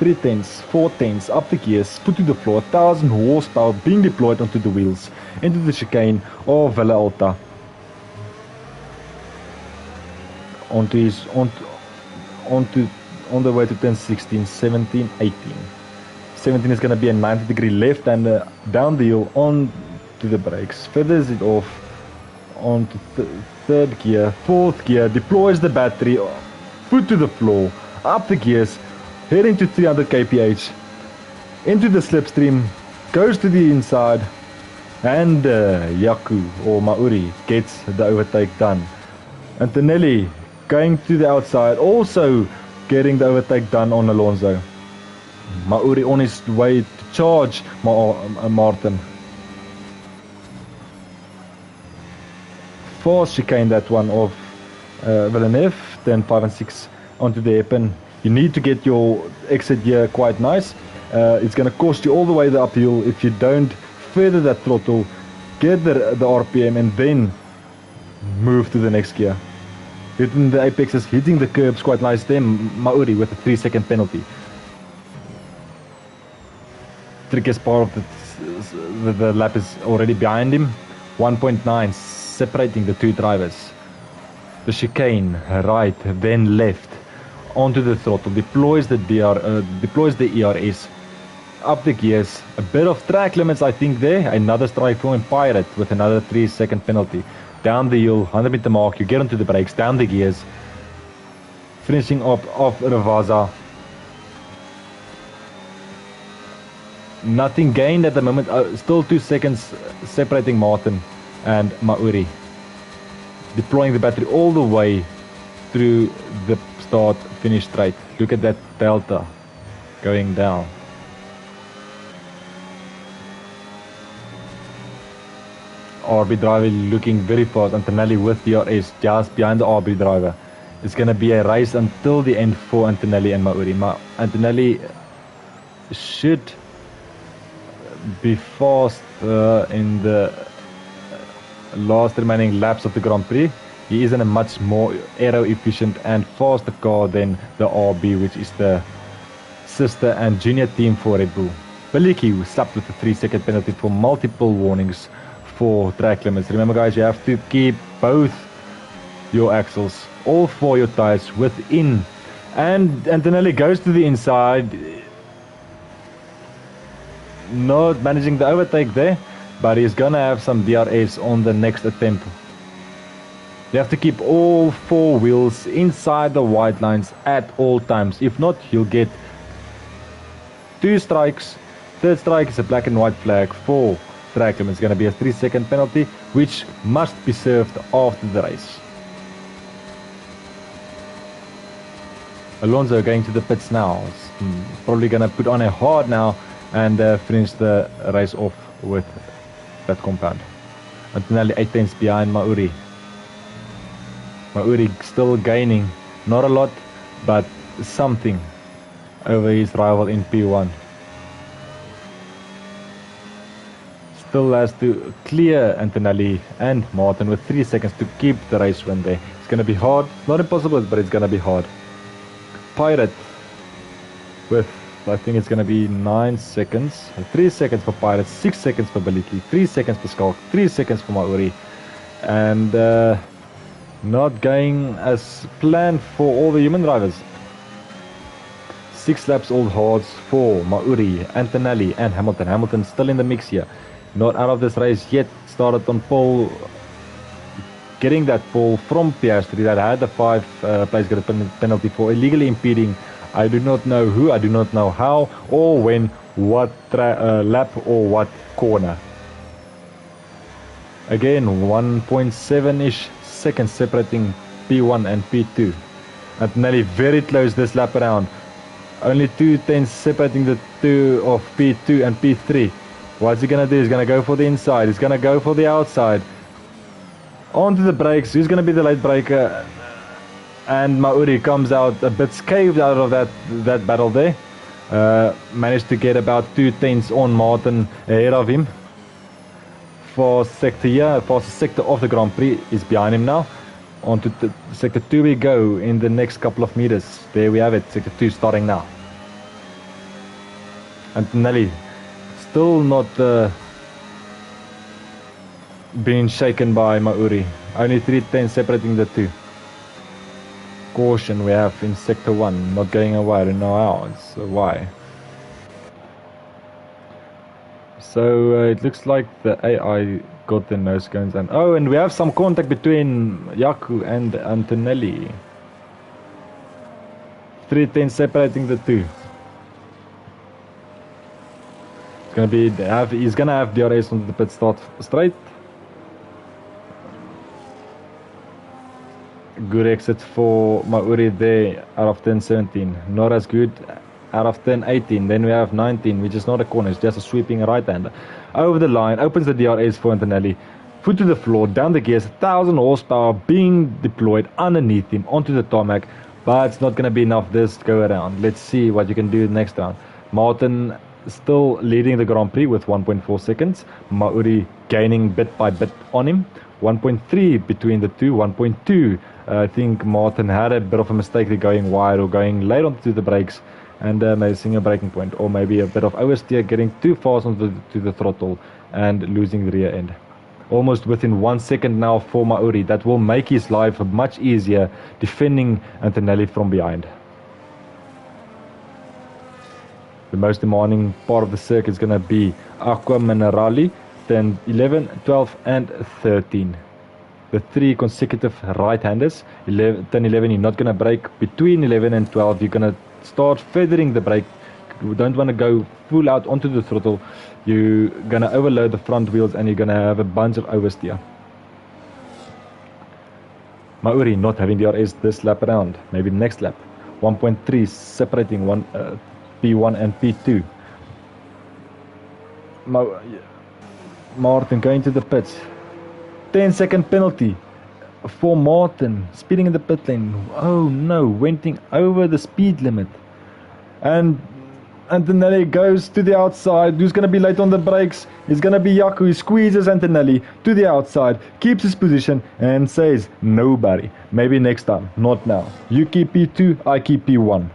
3/10, 4/10, up the gears, put to the floor, 1000 horsepower being deployed onto the wheels, into the chicane of Villa Alta. On the way to turn 16, 17, 18. 17 is going to be a 90-degree left and down the hill on to the brakes. Feathers it off onto third gear, fourth gear, deploys the battery, foot to the floor, up the gears, heading to 300 kph, into the slipstream, goes to the inside, and Yaku or Mauri gets the overtake done. Antonelli going to the outside, also getting the overtake done on Alonso. Mauri on his way to charge Martin. Fast chicane that one of Villeneuve, then 5 and 6 onto the hairpin. You need to get your exit here quite nice. It's going to cost you all the way the uphill if you don't further that throttle, get the RPM and then move to the next gear. Hitting the apexes, hitting the curbs quite nice there. Mauri with a 3-second penalty. Trickiest part of the lap is already behind him. 1.9 separating the two drivers. The chicane, right, then left, onto the throttle, deploys the ERS, up the gears, a bit of track limits I think there, another strike for him, Pirate with another 3-second penalty. Down the hill, 100 meter mark, you get onto the brakes, down the gears, finishing up off Ravaza. Nothing gained at the moment, still 2 seconds separating Martin and Mauri. Deploying the battery all the way through the start finish straight. Look at that delta going down. RB driver looking very fast. Antonelli with DRS just behind the RB driver. It's going to be a race until the end for Antonelli and Mauri. Antonelli should be fast in the last remaining laps of the Grand Prix. He is in a much more aero efficient and faster car than the RB, which is the sister and junior team for Red Bull. Ballies slapped with a 3-second penalty for multiple warnings for track limits. Remember guys, you have to keep both your axles, all 4 your tires within. And Antonelli goes to the inside, not managing the overtake there, but he's gonna have some DRS on the next attempt. You have to keep all 4 wheels inside the white lines at all times. If not, you'll get 2 strikes. Third strike is a black and white flag for track limits. It's going to be a 3-second penalty, which must be served after the race. Alonso going to the pits now. Probably going to put on a hard now and finish the race off with that compound. Antonelli 8 tenths behind Mauri. Mauri still gaining, not a lot, but something over his rival in P1. Still has to clear Antonelli and Martin with 3 seconds to keep the race win there. It's going to be hard, not impossible, but it's going to be hard. Pirate with, I think it's going to be 9 seconds, 3 seconds for Pirate, 6 seconds for Baliki, 3 seconds for Skulk, 3 seconds for Mauri, and not going as planned for all the human drivers. 6 laps all hards for Mauri, Antonelli and Hamilton. Hamilton still in the mix here. Not out of this race yet. Started on pole, getting that pole from Piastri that had the 5 place grid penalty for illegally impeding. I do not know who, I do not know how or when, what lap or what corner. Again, 1.7-ish seconds separating P1 and P2. Antonelli very close this lap around. Only 2 tenths separating the two of P2 and P3. What's he going to do? He's going to go for the inside. He's going to go for the outside. Onto the brakes. Who's going to be the late braker? And Mauri comes out a bit scathed out of that battle there. Managed to get about 2/10 on Martin ahead of him. Fast sector of the Grand Prix is behind him now. On to sector 2 we go in the next couple of meters. There we have it, sector 2 starting now. Antonelli still not being shaken by Mauri. Only 3/10 separating the two. Caution we have in sector 1, not going away, I don't know how, it's why. So it looks like the AI got the nose cones and and we have some contact between Yaku and Antonelli. 3/10 separating the two. It's gonna be he's gonna have DRS onto the pit start straight. Good exit for Mauri there out of turn 17. Not as good out of turn 18. Then we have 19, which is not a corner, it's just a sweeping right hander. Over the line, opens the DRS for Antonelli. Foot to the floor, down the gears, 1000 horsepower being deployed underneath him onto the tarmac. But it's not going to be enough this go around. Let's see what you can do next round. Martin still leading the Grand Prix with 1.4 seconds. Mauri gaining bit by bit on him. 1.3 between the two, 1.2. I think Martin had a bit of a mistake there going wide or going late onto the brakes and missing a braking point, or maybe a bit of oversteer, getting too fast onto the throttle and losing the rear end. Almost within 1 second now for Mauri. That will make his life much easier defending Antonelli from behind. The most demanding part of the circuit is going to be Aqua Minerali, then 11, 12 and 13. The three consecutive right-handers. 10, 11, you're not going to brake. Between 11 and 12, you're going to start feathering the brake. You don't want to go full out onto the throttle. You're going to overload the front wheels and you're going to have a bunch of oversteer. Mauri not having DRS this lap around. Maybe next lap. 1.3 separating P1 and P2. Martin going to the pits. 10-second penalty for Martin, speeding in the pit lane. Oh no, went over the speed limit. And Antonelli goes to the outside. Who's going to be late on the brakes? It's going to be Yaku. He squeezes Antonelli to the outside, keeps his position and says, nobody. Maybe next time, not now. You keep P2, I keep P1.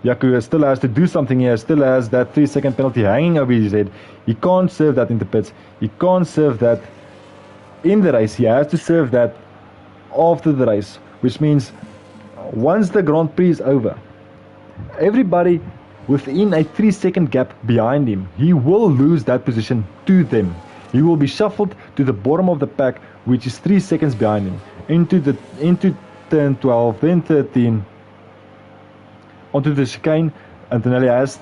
Yaku still has to do something here, still has that 3-second penalty hanging over his head. He can't serve that in the pits. He can't serve that in the race. He has to serve that after the race, which means once the Grand Prix is over, everybody within a 3-second gap behind him, he will lose that position to them. He will be shuffled to the bottom of the pack, which is 3 seconds behind him, into turn 12, then 13, onto the chicane. Antonelli has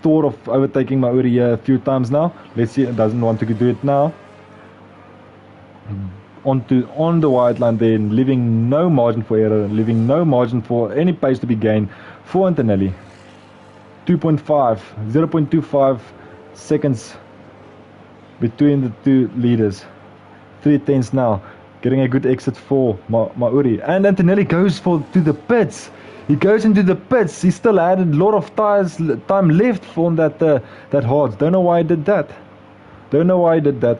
thought of overtaking Mauri a few times now. Let's see, it doesn't want to do it now. On the white line then, leaving no margin for error, leaving no margin for any pace to be gained for Antonelli. 0.25 seconds between the two leaders. 3/10 now, getting a good exit for Mauri. And Antonelli goes to the pits. He goes into the pits. He still had a lot of time left for that hard. Don't know why he did that.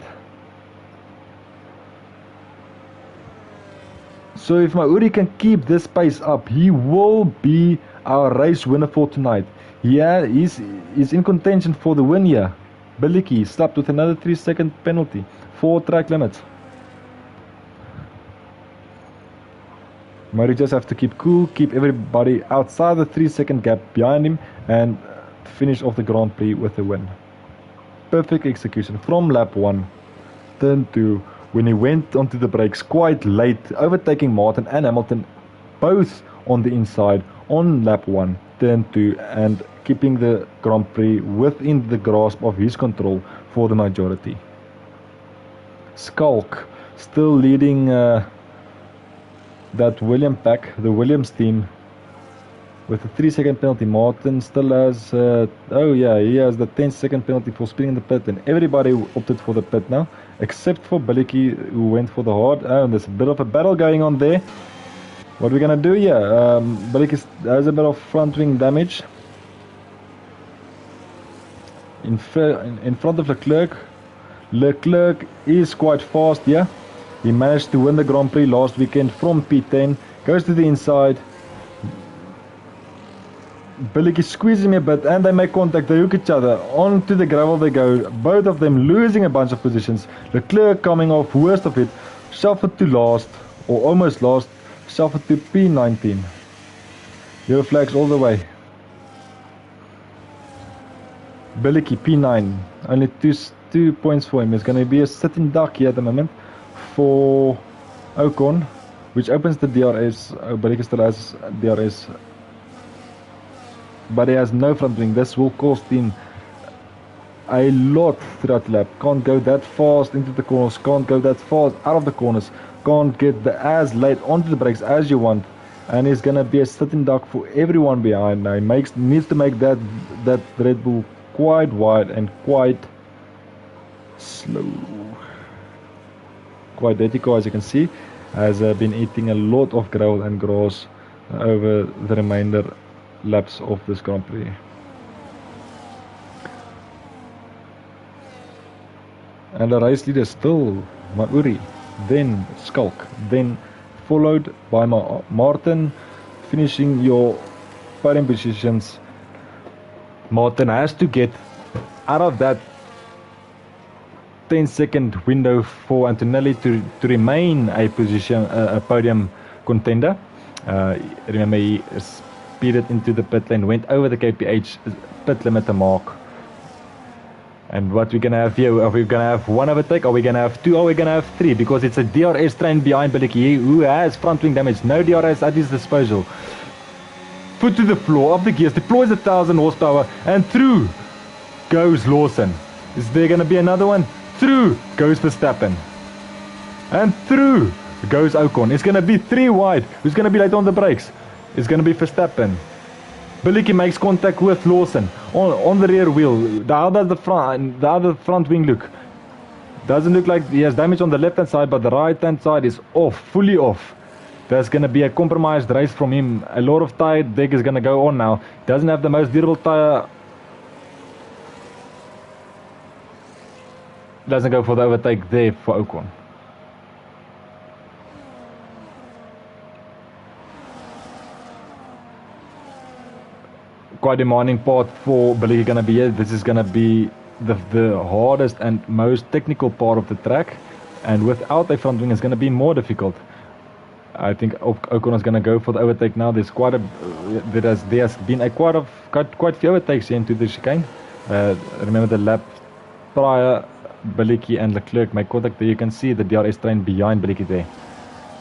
So if Mauri can keep this pace up, he will be our race winner for tonight. He's in contention for the win here. Ballies slapped with another 3-second penalty for track limits. Mauri just has to keep cool, keep everybody outside the 3-second gap behind him and finish off the Grand Prix with a win. Perfect execution from lap 1, turn 2, when he went onto the brakes quite late, overtaking Martin and Hamilton both on the inside on lap 1, turn 2, and keeping the Grand Prix within the grasp of his control for the majority. Skulk still leading that Williams pack, the Williams team, with a 3-second penalty. Martin still has, he has the 10-second penalty for speeding in the pit, and everybody opted for the pit now, except for Ballies, who went for the hard. And there's a bit of a battle going on there. What we're gonna do here, Ballies has a bit of front wing damage. In front of Leclerc. Leclerc is quite fast here. He managed to win the Grand Prix last weekend from P10. Goes to the inside. Ballies squeezes him a bit and they make contact. They hook each other. Onto the gravel they go. Both of them losing a bunch of positions. Leclerc coming off worst of it. Shuffled to last, or almost last. Shuffled to P19. Yellow flags all the way. Ballies P9. Only two points for him. It's going to be a sitting duck here at the moment for Ocon, which opens the DRS. Ballies still has DRS, but he has no front wing. This will cost him a lot throughout the lap. Can't go that fast into the corners, can't go that fast out of the corners, can't get as late onto the brakes as you want, and he's going to be a sitting duck for everyone behind. Now he needs to make that Red Bull quite wide and quite slow. Quite vertical, as you can see, has been eating a lot of gravel and grass over the remainder laps of this Grand Prix. And the race leader still Mauri, then Skulk, then followed by Martin, finishing your podium positions. Martin has to get out of that 10-second window for Antonelli to remain a podium contender. Remember, he speeded into the pit lane, went over the KPH pit limiter mark. And what we're gonna have here, are we gonna have one overtake? Are we gonna have two? Are we gonna have three? Because it's a DRS train behind Ballies, who has front wing damage. No DRS at his disposal. Foot to the floor, up the gears, deploys 1,000 horsepower, and through goes Lawson. Is there gonna be another one? Through goes Verstappen. And through goes Ocon. It's gonna be 3 wide. Who's gonna be late on the brakes? It's gonna be Verstappen. Ballies makes contact with Lawson on the rear wheel. How does the other front wing look? Doesn't look like he has damage on the left hand side, but the right hand side is off, fully off. There's gonna be a compromised race from him. A lot of tire deck is gonna go on now. Doesn't have the most durable tire. Doesn't go for the overtake there for Ocon. Quite demanding part for Ballies gonna be here. This is gonna be the hardest and most technical part of the track, and without a front wing it's gonna be more difficult. I think Ocon is gonna go for the overtake now. There's there has been quite few overtakes into the chicane. Remember the lap prior, Ballies and Leclerc make contact there. You can see the DRS train behind Ballies there.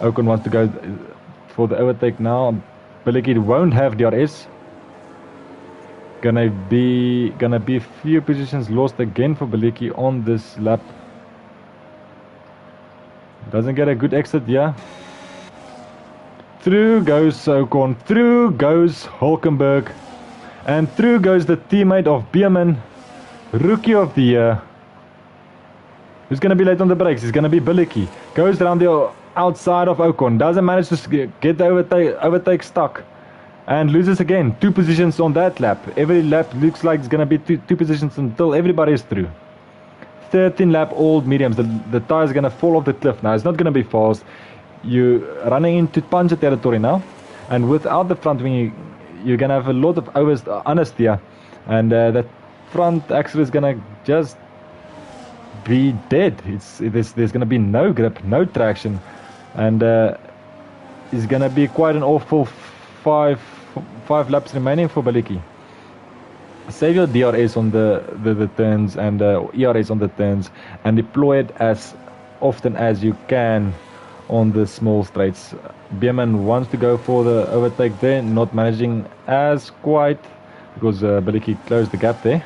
Ocon wants to go for the overtake now. Ballies won't have DRS. Gonna be few positions lost again for Ballies on this lap. Doesn't get a good exit here. Through goes Ocon, through goes Hulkenberg, and through goes the teammate of Bierman, Rookie of the Year. Who's going to be late on the brakes? It's going to be Ballies. Goes around the outside of Ocon, doesn't manage to get the overtake stuck, and loses again. 2 positions on that lap. Every lap looks like it's going to be two positions until everybody is through. 13 lap old mediums. The tire is going to fall off the cliff now. It's not going to be fast. You're running into puncher territory now, and without the front wing you're going to have a lot of understeer, and that front axle is going to just be dead. There's going to be no grip, no traction, and it's going to be quite an awful five laps remaining for Ballies. Save your DRS on the turns and ERS on the turns, and deploy it as often as you can on the small straights. Bierman wants to go for the overtake there, not managing as quite, because Ballies closed the gap there.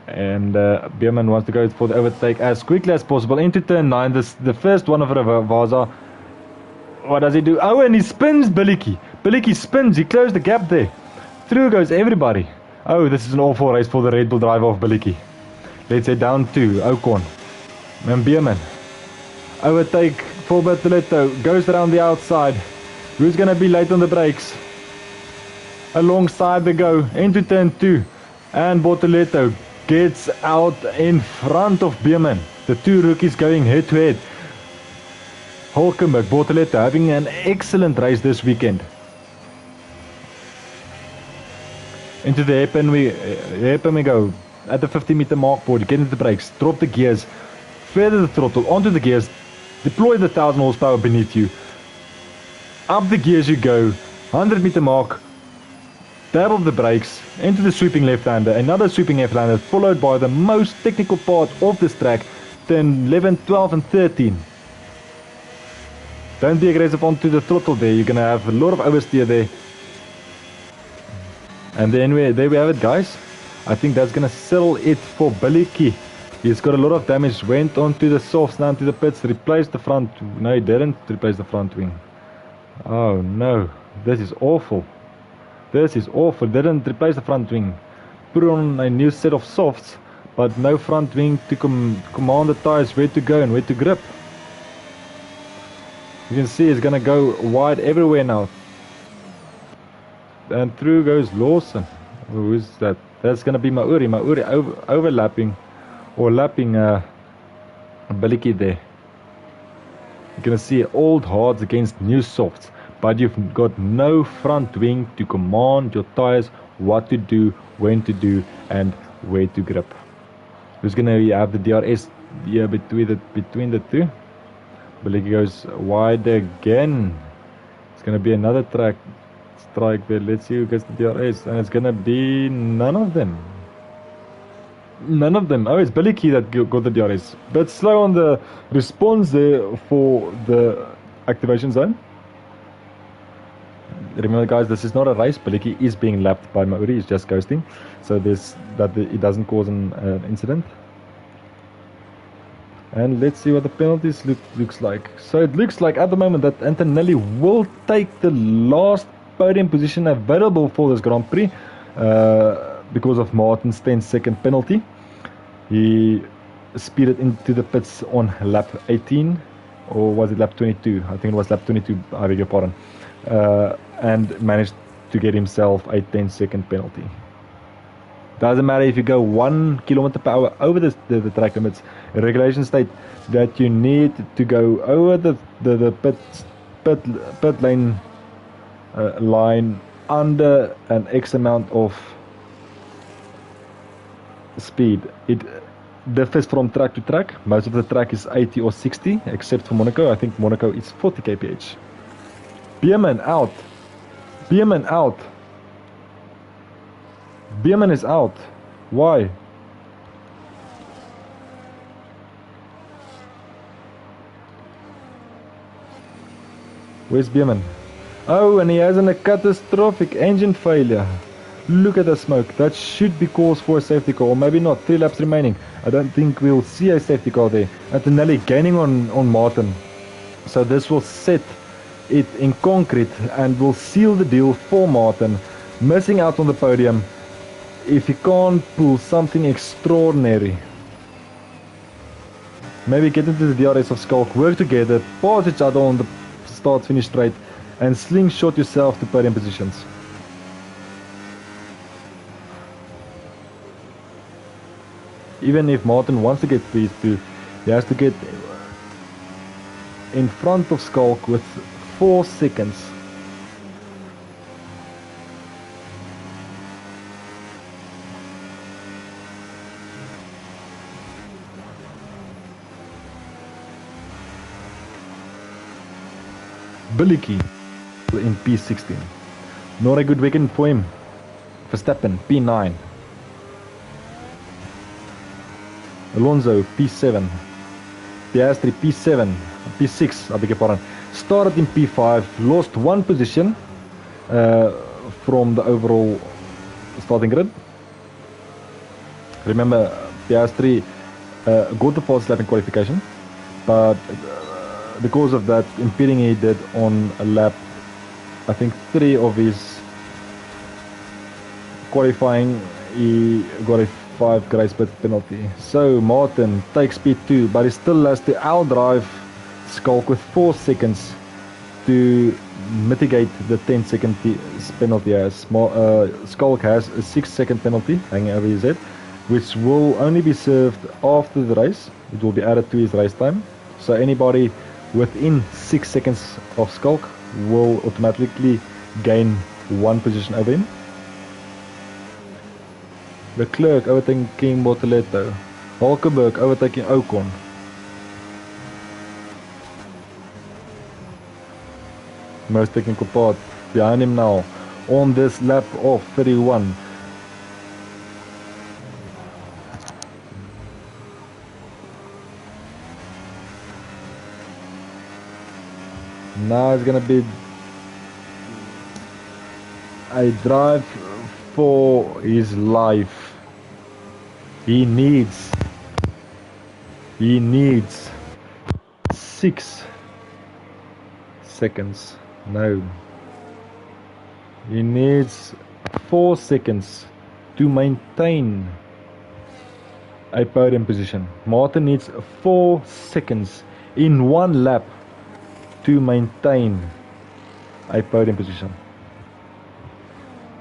And Bierman wants to go for the overtake as quickly as possible into turn 9. The first one of Vaza. What does he do? Oh, and he spins Ballies. Ballies spins. He closed the gap there. Through goes everybody. Oh, this is an awful race for the Red Bull driver of Ballies. Let's say down to Ocon and Bierman. Overtake for Bertoletto. Goes around the outside. Who's going to be late on the brakes? Alongside the go into turn 2. And Bortoleto gets out in front of Bierman. The two rookies going head to head. Hulkenberg, Bortoleto having an excellent race this weekend. Into the hairpin we go. At the 50-meter mark board, get into the brakes, drop the gears, feather the throttle onto the gears, deploy the 1000 horsepower beneath you. Up the gears you go, 100-meter mark, dab of the brakes, into the sweeping left-hander, another sweeping left-hander, followed by the most technical part of this track, turn 11, 12 and 13. Don't be aggressive onto the throttle there, you're going to have a lot of oversteer there. And then there we have it, guys. I think that's going to settle it for Ballies. He's got a lot of damage, went onto the softs, down to the pits, replaced the front. No, he didn't replace the front wing. Oh no, this is awful. This is awful. Didn't replace the front wing. Put on a new set of softs, but no front wing to command the tires where to go and where to grip. You can see it's going to go wide everywhere now. And through goes Lawson. Who is that? That's going to be Mauri. Mauri overlapping or lapping Ballies there. You're going to see old hards against new softs, but you've got no front wing to command your tires what to do, when to do, and where to grip. Who's going to have the DRS here between the two? Ballies goes wide again. It's going to be another strike there. Let's see who gets the DRS, and it's going to be none of them. None of them. Oh, it's Ballies that got the DRS. But slow on the response there for the activation zone. Remember, guys, this is not a race. Ballies is being lapped by Mauri. He's just coasting, so it doesn't cause an incident. And let's see what the penalties looks like. So it looks like at the moment that Antonelli will take the last podium position available for this Grand Prix because of Martin's 10-second penalty. He speeded into the pits on lap 18, or was it lap 22? I think it was lap 22, I beg your pardon. And managed to get himself a 10-second penalty. Doesn't matter if you go 1 km/h over the track limits. Regulations state that you need to go over the pit lane line under an X amount of speed. It differs from track to track. Most of the track is 80 or 60, except for Monaco. I think Monaco is 40 kph. Bierman out. Bierman out. Bierman is out. Why? Where's Bierman? Oh, and he has a catastrophic engine failure. Look at the smoke. That should be cause for a safety car, or maybe not. 3 laps remaining. I don't think we'll see a safety car there. Antonelli gaining on Martin. So this will set it in concrete and will seal the deal for Martin. Missing out on the podium if he can't pull something extraordinary. Maybe get into the DRS of Skulk, work together, pass each other on the start-finish straight, and slingshot yourself to podium positions. Even if Martin wants to get P2, he has to get in front of Skulk with 4 seconds. Ballies in P16. Not a good weekend for him. Verstappen P9. Alonso P7. Piastri P7. P6, I beg your pardon. Started in P5, lost 1 position from the overall starting grid. Remember, Piastri got the fastest lap in qualification, but because of that impeding he did on a lap, I think 3 of his qualifying, he got a 5 grace pit penalty. So Martin takes P2, but he still has to outdrive Skulk with 4 seconds to mitigate the 10-second penalty. Skulk has a 6-second penalty hanging over his head, which will only be served after the race. It will be added to his race time. So anybody within 6 seconds of Skulk will automatically gain 1 position over him. De Klerk overtaking King Bortoletto. Hulkenberg overtaking Ocon. Most technical part behind him now on this lap of 31. Now it's gonna be a drive for his life. He needs 6 seconds. No. He needs 4 seconds to maintain a podium position. Martin needs 4 seconds in 1 lap to maintain a podium position.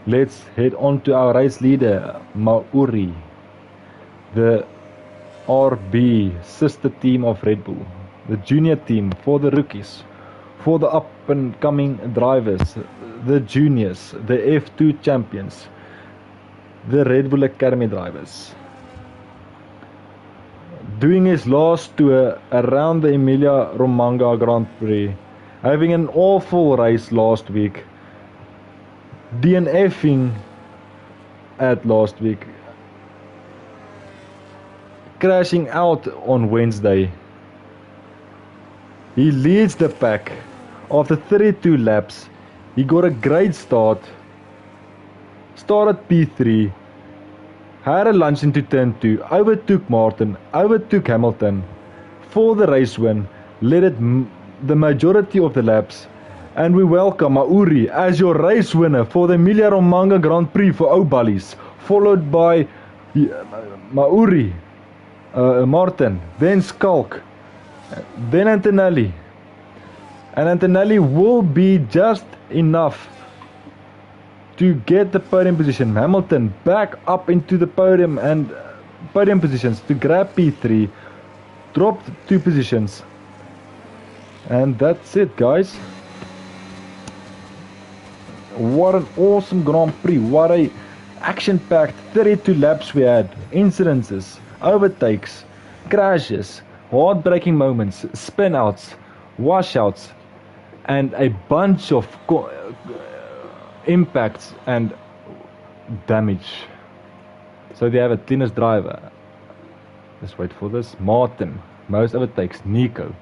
Let's head on to our race leader, Mauri, the RB sister team of Red Bull, the junior team for the rookies, for the up and coming drivers, the juniors, the F2 champions, the Red Bull Academy drivers. Doing his last tour around the Emilia Romagna Grand Prix, having an awful race last week, DNFing at last week, crashing out on Wednesday. He leads the pack after 32 laps. He got a great start, started P3, had a lunch into turn 2, overtook Martin, overtook Hamilton for the race win, led it the majority of the laps, and we welcome Mauri as your race winner for the Emilia Romagna Grand Prix for Ballies, followed by Mauri, Martin, then Skulk, then Antonelli. And Antonelli will be just enough to get the podium position. Hamilton back up into the podium and podium positions to grab P3, dropped 2 positions, and that's it, guys. What an awesome Grand Prix. What a action-packed 32 laps we had. Incidences, overtakes, crashes, heartbreaking moments, spin-outs, washouts, and a bunch of impacts and damage. So they have a cleanest driver. Let's wait for this. Martin, most overtakes. Nico.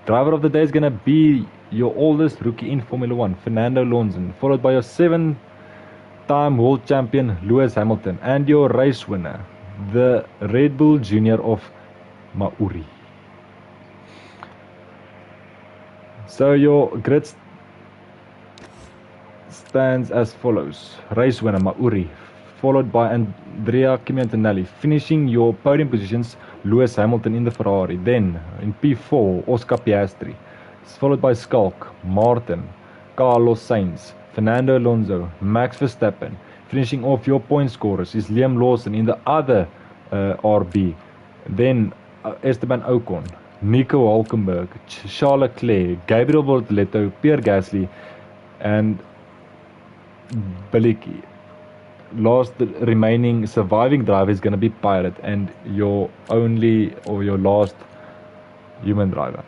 Driver of the day is going to be your oldest rookie in Formula 1, Fernando Alonso, followed by your 7-time world champion, Lewis Hamilton, and your race winner, the Red Bull Junior of Mauri. So your grid stands as follows. Race winner Mauri, followed by Andrea Kimi Antonelli, finishing your podium positions, Lewis Hamilton in the Ferrari. Then in P4, Oscar Piastri, followed by Skulk, Martin, Carlos Sainz, Fernando Alonso, Max Verstappen. Finishing off your point scorers is Liam Lawson in the other RB. Then Esteban Ocon, Nico Hulkenberg, Charles Leclerc, Gabriel Bortoletto, Pierre Gasly, and Ballies. Last remaining surviving driver is going to be Pirate, and your only or your last human driver.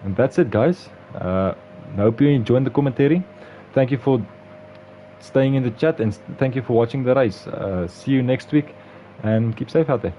And that's it, guys. I hope you enjoyed the commentary. Thank you for staying in the chat, and thank you for watching the race. See you next week, and keep safe out there.